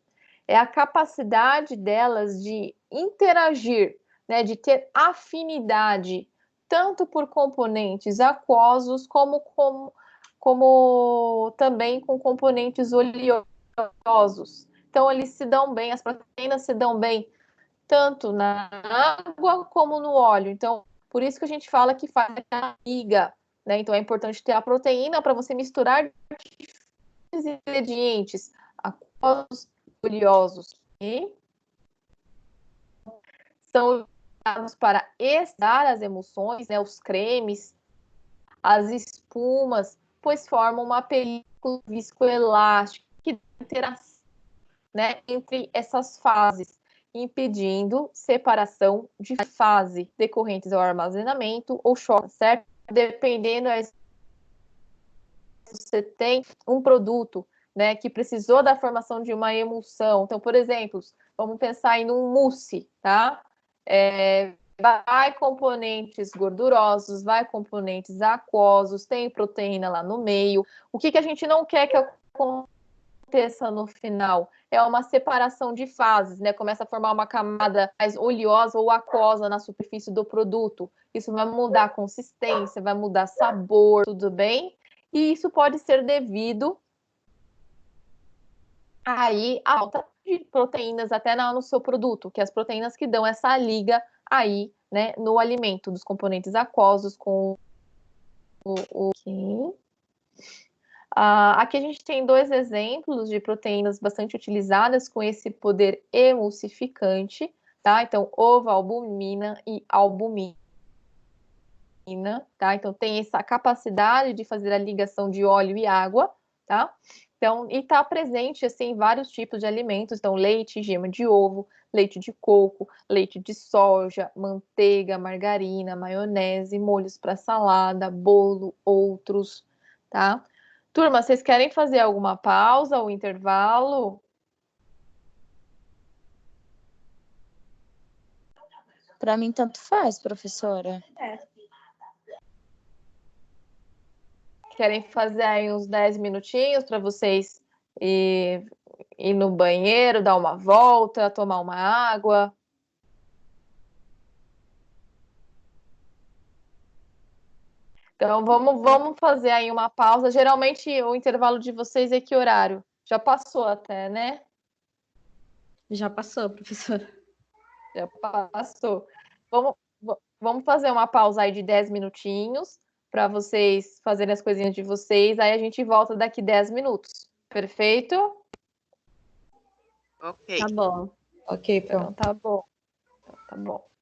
É a capacidade delas de interagir, né, de ter afinidade, tanto por componentes aquosos, como também com componentes oleosos. Então, eles se dão bem, as proteínas se dão bem tanto na água como no óleo. Então, por isso que a gente fala que faz a liga, né? Então, é importante ter a proteína para você misturar os ingredientes aquosos, oleosos, e são usados para extrair as emulsões, né? Os cremes, as espumas, pois formam uma película viscoelástica que interação, né, entre essas fases, impedindo separação de fase decorrentes ao armazenamento ou choque, certo? Dependendo se você tem um produto, né, que precisou da formação de uma emulsão. Então, por exemplo, vamos pensar em um mousse, tá? Vai componentes gordurosos, vai componentes aquosos, tem proteína lá no meio. O que a gente não quer que aconteça no final? É uma separação de fases, né? Começa a formar uma camada mais oleosa ou aquosa na superfície do produto. Isso vai mudar a consistência, vai mudar sabor, tudo bem? E isso pode ser devido aí a falta de proteínas até no seu produto, que é as proteínas que dão essa liga aí, né, no alimento, dos componentes aquosos com o aqui a gente tem 2 exemplos de proteínas bastante utilizadas com esse poder emulsificante, tá? Então, ovalbumina e albumina, tá? Então, tem essa capacidade de fazer a ligação de óleo e água, tá? Então, e está presente, assim, em vários tipos de alimentos, então, leite, gema de ovo, leite de coco, leite de soja, manteiga, margarina, maionese, molhos para salada, bolo, outros, tá? Turma, vocês querem fazer alguma pausa ou intervalo? Para mim, tanto faz, professora. Querem fazer aí uns 10 minutinhos para vocês ir no banheiro, dar uma volta, tomar uma água? Então, vamos fazer aí uma pausa. Geralmente, o intervalo de vocês é que horário? Já passou até, né? Já passou, professora. Já passou. Vamos, vamos fazer uma pausa aí de 10 minutinhos para vocês fazerem as coisinhas de vocês. Aí a gente volta daqui 10 minutos. Perfeito? Ok. Tá bom. Ok, Então, pronto. tá bom. Então, tá bom.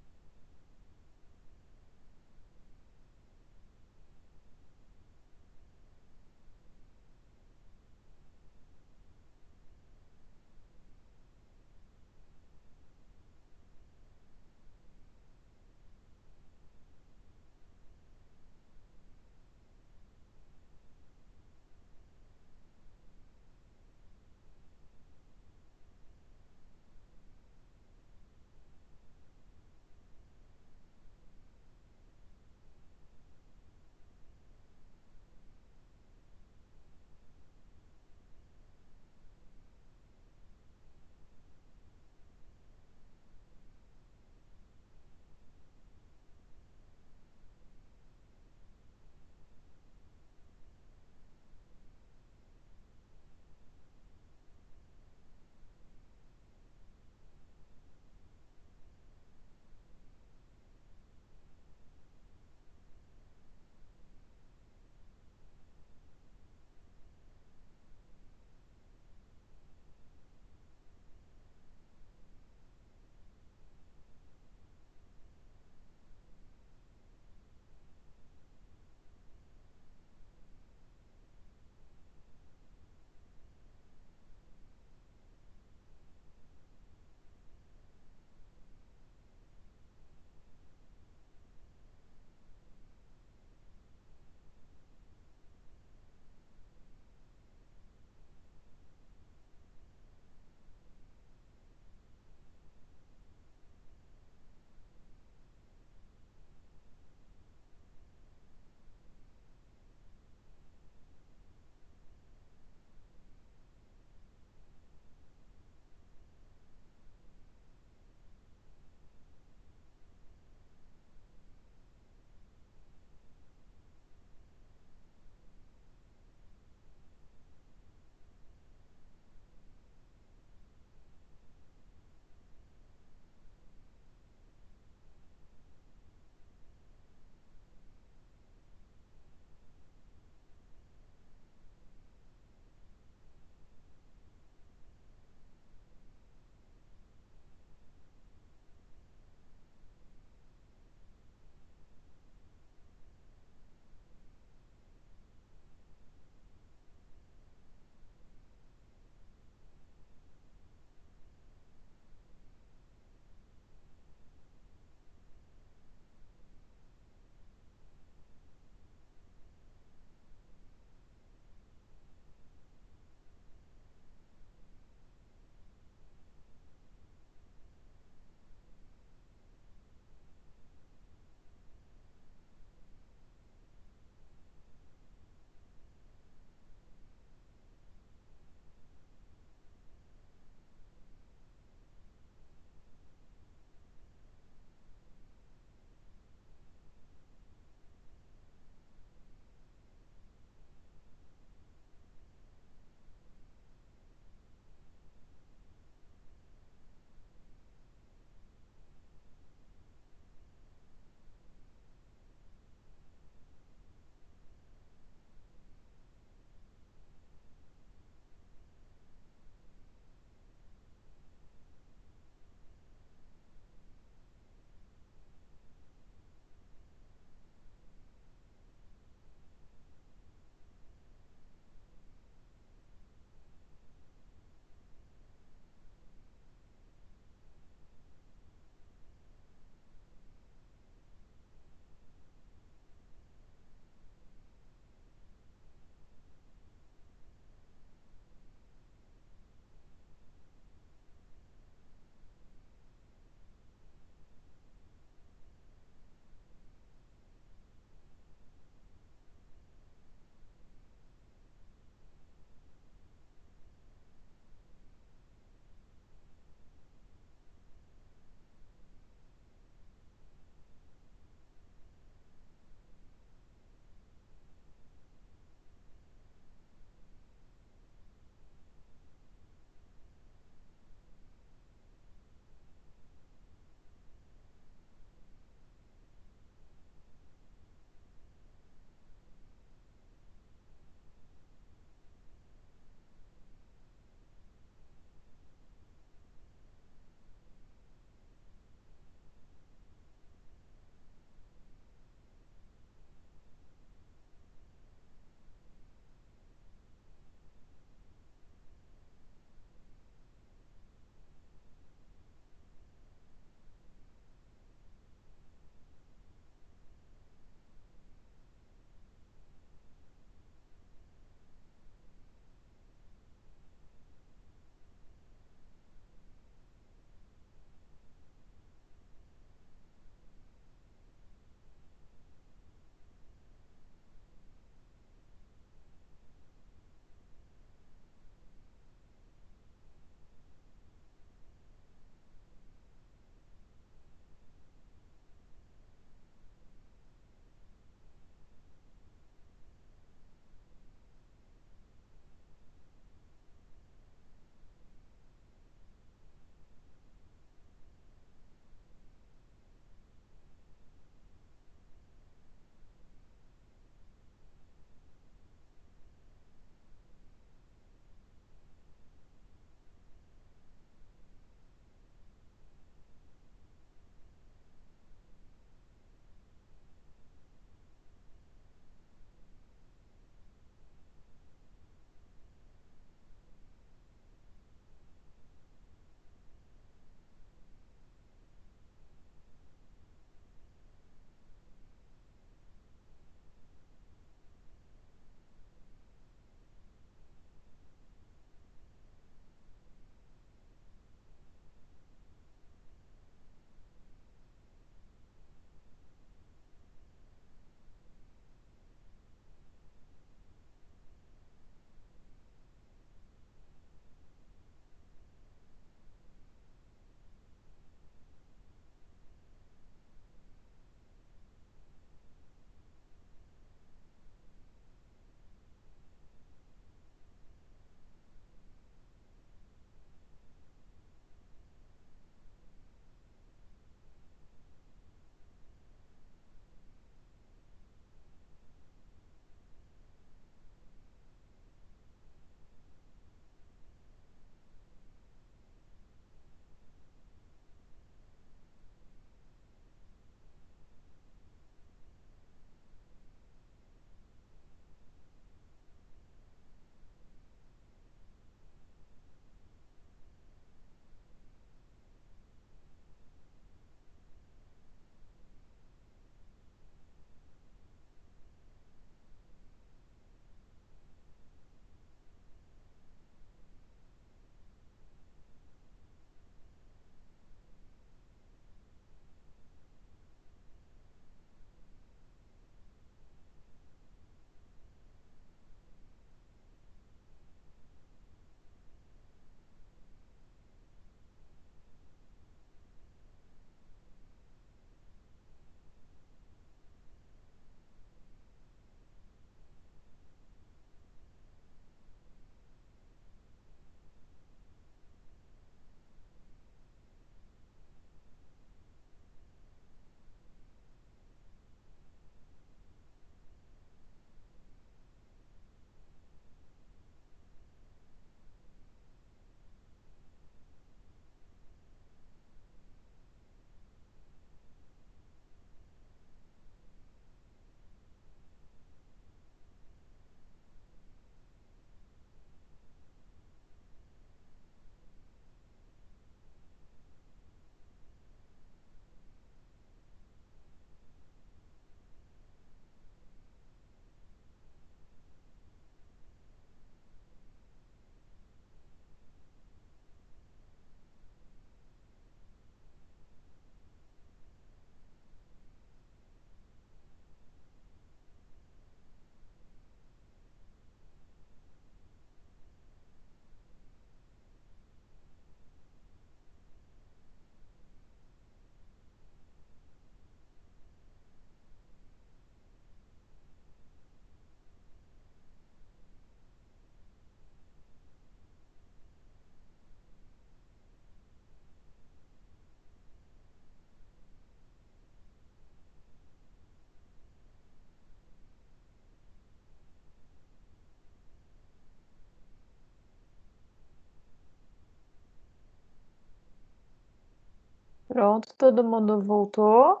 Pronto, todo mundo voltou?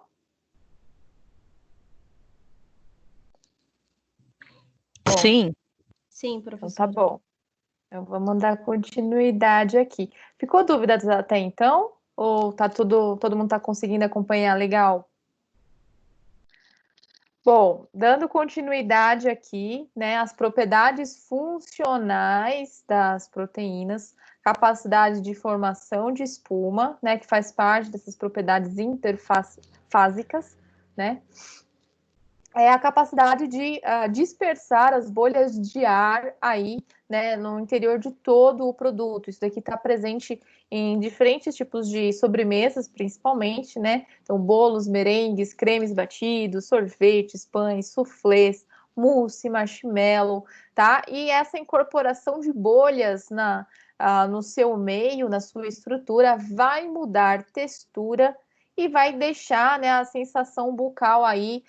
Bom, Sim. Sim, então tá professora. bom. Eu vou mandar continuidade aqui. Ficou dúvidas até então? Ou tá todo mundo tá conseguindo acompanhar legal? Bom, dando continuidade aqui, né, as propriedades funcionais das proteínas, capacidade de formação de espuma, né, que faz parte dessas propriedades interfásicas, né, é a capacidade de dispersar as bolhas de ar aí, né, no interior de todo o produto. Isso daqui está presente em diferentes tipos de sobremesas, principalmente, né? Então, bolos, merengues, cremes batidos, sorvetes, pães, soufflés, mousse, marshmallow, tá? E essa incorporação de bolhas no seu meio, na sua estrutura, vai mudar textura e vai deixar, né, a sensação bucal aí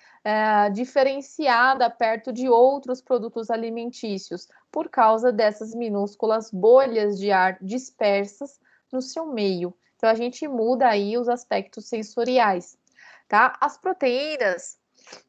diferenciada perto de outros produtos alimentícios, por causa dessas minúsculas bolhas de ar dispersas no seu meio. Então, a gente muda aí os aspectos sensoriais, tá? As proteínas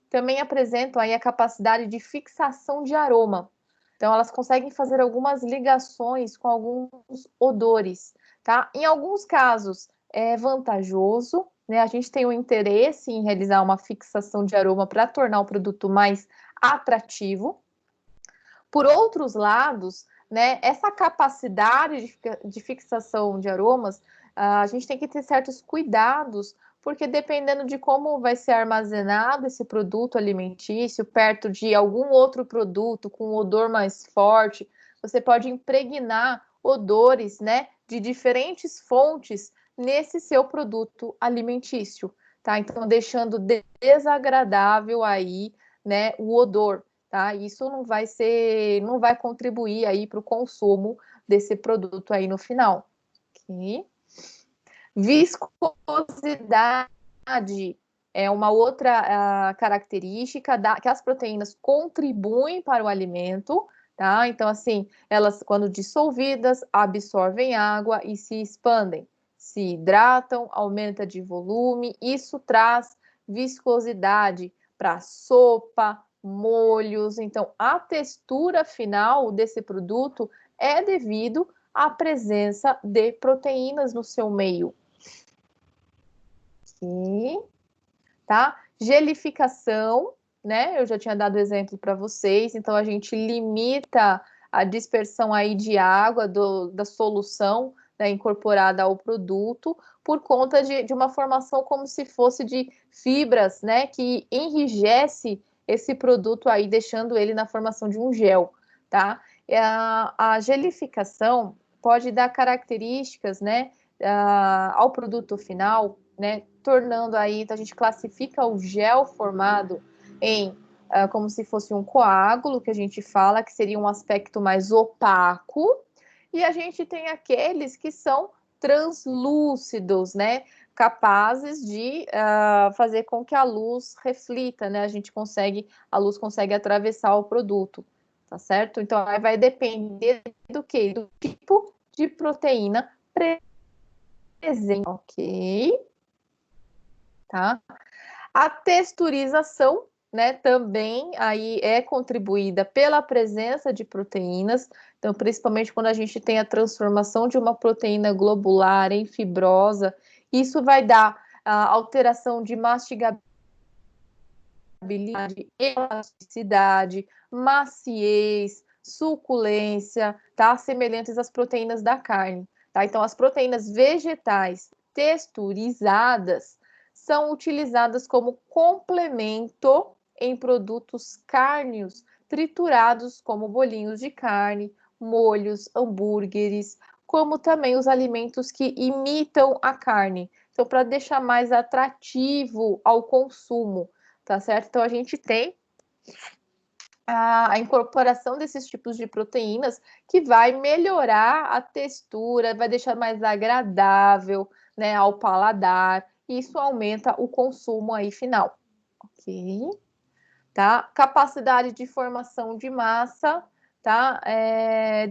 também apresentam aí a capacidade de fixação de aroma. Então, elas conseguem fazer algumas ligações com alguns odores, tá? Em alguns casos, é vantajoso, né? A gente tem o interesse em realizar uma fixação de aroma para tornar o produto mais atrativo. Por outros lados, né, essa capacidade de fixação de aromas, a gente tem que ter certos cuidados, porque dependendo de como vai ser armazenado esse produto alimentício, perto de algum outro produto com um odor mais forte, você pode impregnar odores, né, de diferentes fontes nesse seu produto alimentício, tá? Então, deixando desagradável aí, né, o odor. Tá? Isso não vai contribuir aí para o consumo desse produto aí no final. Okay? Viscosidade é uma outra característica que as proteínas contribuem para o alimento, tá? Então, assim, elas, quando dissolvidas, absorvem água e se expandem, se hidratam, aumenta de volume, isso traz viscosidade para sopa, molhos. Então, a textura final desse produto é devido à presença de proteínas no seu meio. Aqui, tá? Gelificação, né? Eu já tinha dado exemplo para vocês. Então, a gente limita a dispersão aí de água da solução, né, incorporada ao produto, por conta de uma formação como se fosse de fibras, né, que enrijece esse produto aí, deixando ele na formação de um gel, tá? A gelificação pode dar características, né, ao produto final, né, tornando aí, então a gente classifica o gel formado em como se fosse um coágulo, que a gente fala que seria um aspecto mais opaco, e a gente tem aqueles que são translúcidos, né, capazes de fazer com que a luz reflita, né, a luz consegue atravessar o produto, tá certo? Então, aí vai depender do que? Do tipo de proteína presente, ok? Tá? A texturização, né, também aí é contribuída pela presença de proteínas, então principalmente quando a gente tem a transformação de uma proteína globular em fibrosa, isso vai dar a alteração de mastigabilidade, elasticidade, maciez, suculência, tá? Semelhantes às proteínas da carne, tá? Então as proteínas vegetais texturizadas são utilizadas como complemento em produtos cárneos triturados, como bolinhos de carne, molhos, hambúrgueres, como também os alimentos que imitam a carne. Então, para deixar mais atrativo ao consumo, tá certo? Então, a gente tem a incorporação desses tipos de proteínas que vai melhorar a textura, vai deixar mais agradável, né, ao paladar, e isso aumenta o consumo aí final, ok? Tá? Capacidade de formação de massa, tá?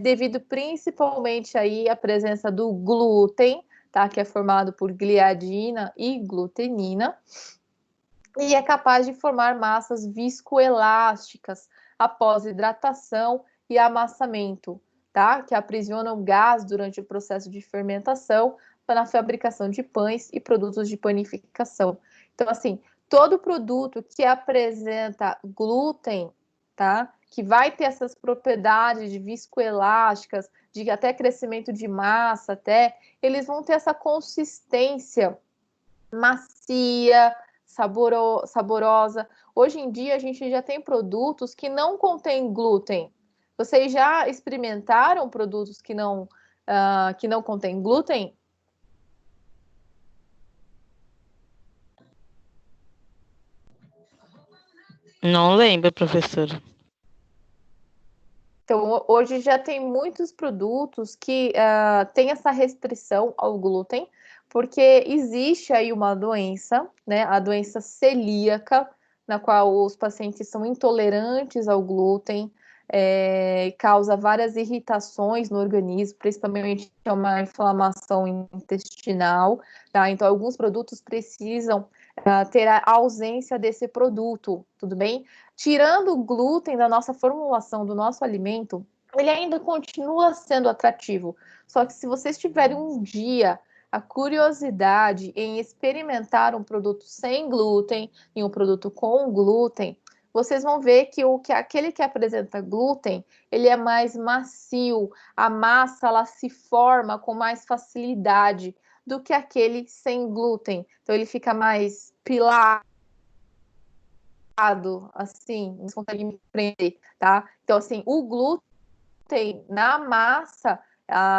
Devido principalmente aí à presença do glúten, tá? Que é formado por gliadina e glutenina, e é capaz de formar massas viscoelásticas após hidratação e amassamento, tá? Que aprisionam gás durante o processo de fermentação na fabricação de pães e produtos de panificação. Então, assim, todo produto que apresenta glúten, tá? Que vai ter essas propriedades de viscoelásticas, de até crescimento de massa, até, eles vão ter essa consistência macia, saborosa. Hoje em dia, a gente já tem produtos que não contêm glúten. Vocês já experimentaram produtos que não contêm glúten? Não lembro, professora. Então, hoje já tem muitos produtos que têm essa restrição ao glúten, porque existe aí uma doença, né, a doença celíaca, na qual os pacientes são intolerantes ao glúten, causa várias irritações no organismo, principalmente uma inflamação intestinal, tá? Então, alguns produtos precisam ter a ausência desse produto, tudo bem? Tirando o glúten da nossa formulação do nosso alimento, ele ainda continua sendo atrativo. Só que se vocês tiverem um dia a curiosidade em experimentar um produto sem glúten e um produto com glúten, vocês vão ver que aquele que apresenta glúten, ele é mais macio, a massa ela se forma com mais facilidade do que aquele sem glúten. Então ele fica mais pilado, assim, não consegue me prender, tá? Então, assim, o glúten na massa,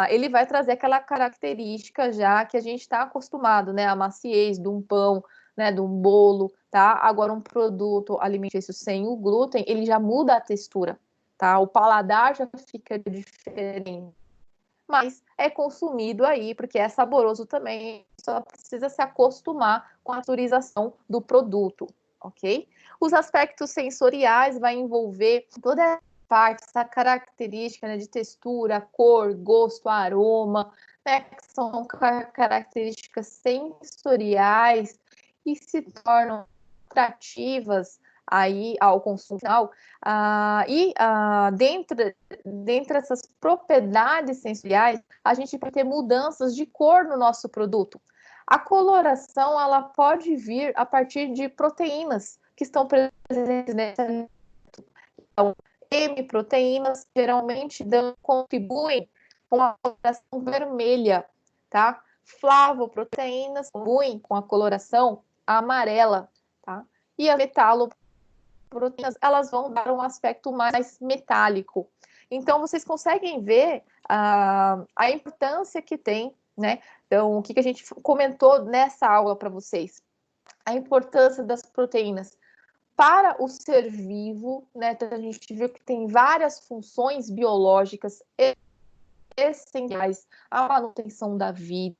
ele vai trazer aquela característica já que a gente está acostumado, né? A maciez de um pão, né? De um bolo, tá? Agora, um produto alimentício sem o glúten, ele já muda a textura, tá? O paladar já fica diferente. Mas é consumido aí, porque é saboroso também, só precisa se acostumar com a autorização do produto, ok? Os aspectos sensoriais vai envolver toda essa parte, essa característica, né, de textura, cor, gosto, aroma, né, que são características sensoriais e se tornam atrativas aí ao consumo final. Dentre essas propriedades sensoriais, a gente pode ter mudanças de cor no nosso produto. A coloração ela pode vir a partir de proteínas que estão presentes nesse alimento. Então, M-proteínas geralmente contribuem com a coloração vermelha, tá? Flavoproteínas contribuem com a coloração amarela, tá? E a metaloproteínas, elas vão dar um aspecto mais metálico. Então, vocês conseguem ver a importância que tem, né? Então, o que a gente comentou nessa aula para vocês? A importância das proteínas para o ser vivo, né? Então, a gente viu que tem várias funções biológicas essenciais à manutenção da vida,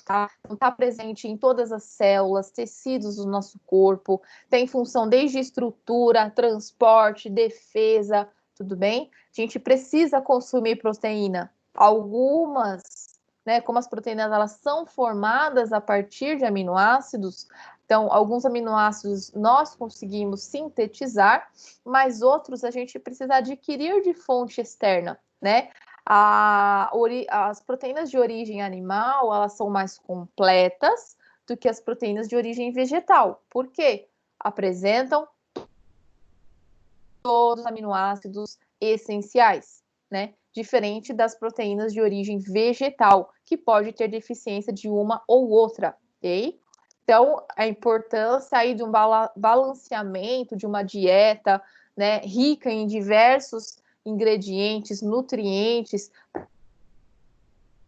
tá? Está presente em todas as células, tecidos do nosso corpo, tem função desde estrutura, transporte, defesa, tudo bem? A gente precisa consumir proteína. Algumas, né, como as proteínas elas são formadas a partir de aminoácidos, então alguns aminoácidos nós conseguimos sintetizar, mas outros a gente precisa adquirir de fonte externa, né? As proteínas de origem animal, elas são mais completas do que as proteínas de origem vegetal. Por quê? Apresentam todos os aminoácidos essenciais, né? Diferente das proteínas de origem vegetal, que pode ter deficiência de uma ou outra, ok? Então, a importância aí de um balanceamento, de uma dieta, né, rica em diversos ingredientes, nutrientes,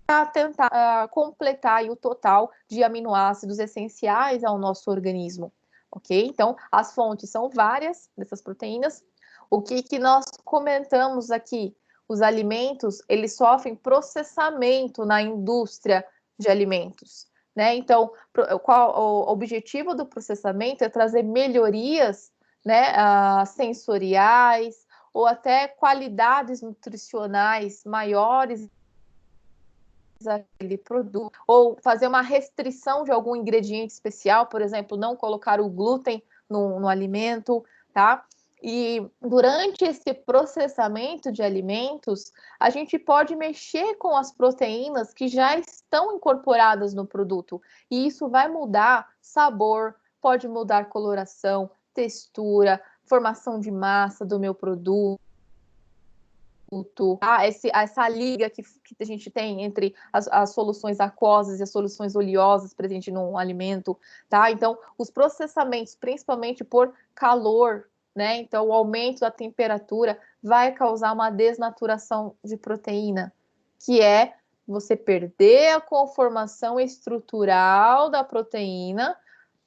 para tentar completar aí o total de aminoácidos essenciais ao nosso organismo, ok? Então, as fontes são várias dessas proteínas. O que nós comentamos aqui? Os alimentos, eles sofrem processamento na indústria de alimentos, né? Então, o objetivo do processamento é trazer melhorias, né, sensoriais, ou até qualidades nutricionais maiores aquele produto, ou fazer uma restrição de algum ingrediente especial, por exemplo, não colocar o glúten no alimento, tá? E durante esse processamento de alimentos, a gente pode mexer com as proteínas que já estão incorporadas no produto. E isso vai mudar sabor, pode mudar coloração, textura, formação de massa do meu produto. Essa liga que a gente tem entre as soluções aquosas e as soluções oleosas presentes no alimento, tá? Então, os processamentos, principalmente por calor, né? Então, o aumento da temperatura vai causar uma desnaturação de proteína, que é você perder a conformação estrutural da proteína,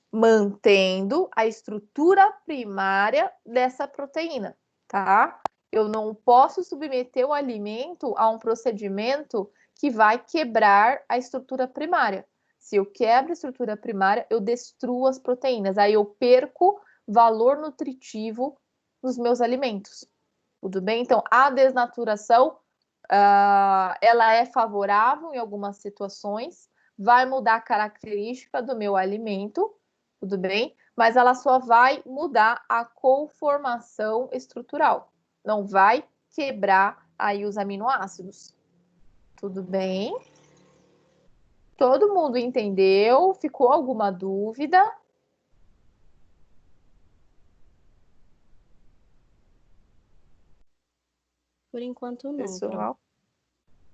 mantendo a estrutura primária dessa proteína, tá? Eu não posso submeter o alimento a um procedimento que vai quebrar a estrutura primária. Se eu quebro a estrutura primária, eu destruo as proteínas. Aí eu perco valor nutritivo nos meus alimentos. Tudo bem? Então, a desnaturação, ela é favorável em algumas situações, vai mudar a característica do meu alimento, tudo bem? Mas ela só vai mudar a conformação estrutural. Não vai quebrar aí os aminoácidos. Tudo bem? Todo mundo entendeu? Ficou alguma dúvida? Por enquanto, não. Pessoal,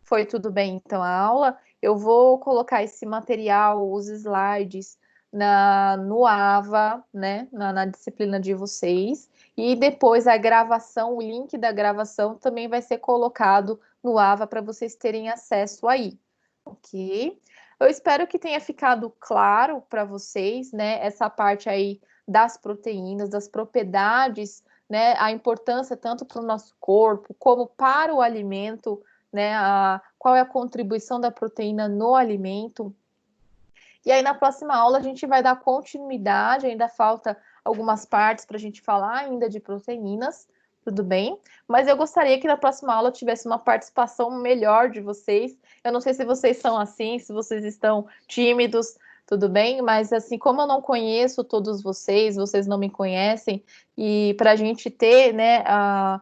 foi tudo bem então a aula? Eu vou colocar esse material, os slides, no AVA, né? Na disciplina de vocês. E depois a gravação, o link da gravação também vai ser colocado no AVA para vocês terem acesso aí, ok? Eu espero que tenha ficado claro para vocês, né? Essa parte aí das proteínas, das propriedades, né? A importância tanto para o nosso corpo como para o alimento, né? Qual é a contribuição da proteína no alimento. E aí, na próxima aula, a gente vai dar continuidade, ainda falta algumas partes para a gente falar ainda de proteínas, tudo bem? Mas eu gostaria que na próxima aula tivesse uma participação melhor de vocês. Eu não sei se vocês são assim, se vocês estão tímidos, tudo bem? Mas assim, como eu não conheço todos vocês, vocês não me conhecem, e para a gente ter, né, para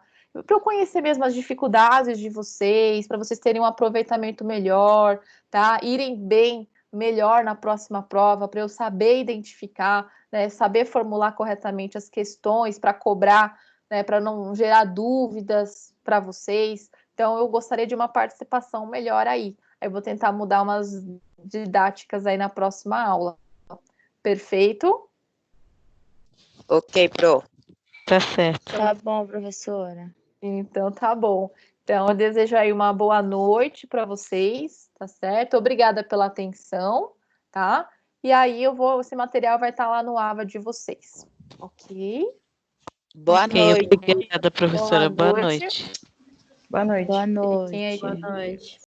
eu conhecer mesmo as dificuldades de vocês, para vocês terem um aproveitamento melhor, tá? Irem bem melhor na próxima prova, para eu saber identificar, né, saber formular corretamente as questões para cobrar, né, para não gerar dúvidas para vocês. Então, eu gostaria de uma participação melhor aí. Eu vou tentar mudar umas didáticas aí na próxima aula. Perfeito? Ok, Pro. Tá certo. Tá bom, professora. Então, tá bom. Então, eu desejo aí uma boa noite para vocês, tá certo? Obrigada pela atenção, tá? E aí, esse material vai estar lá no AVA de vocês, ok? Boa Ok, noite. obrigada, professora. Boa noite. Boa noite. Boa noite. Fiquem aí. Boa noite.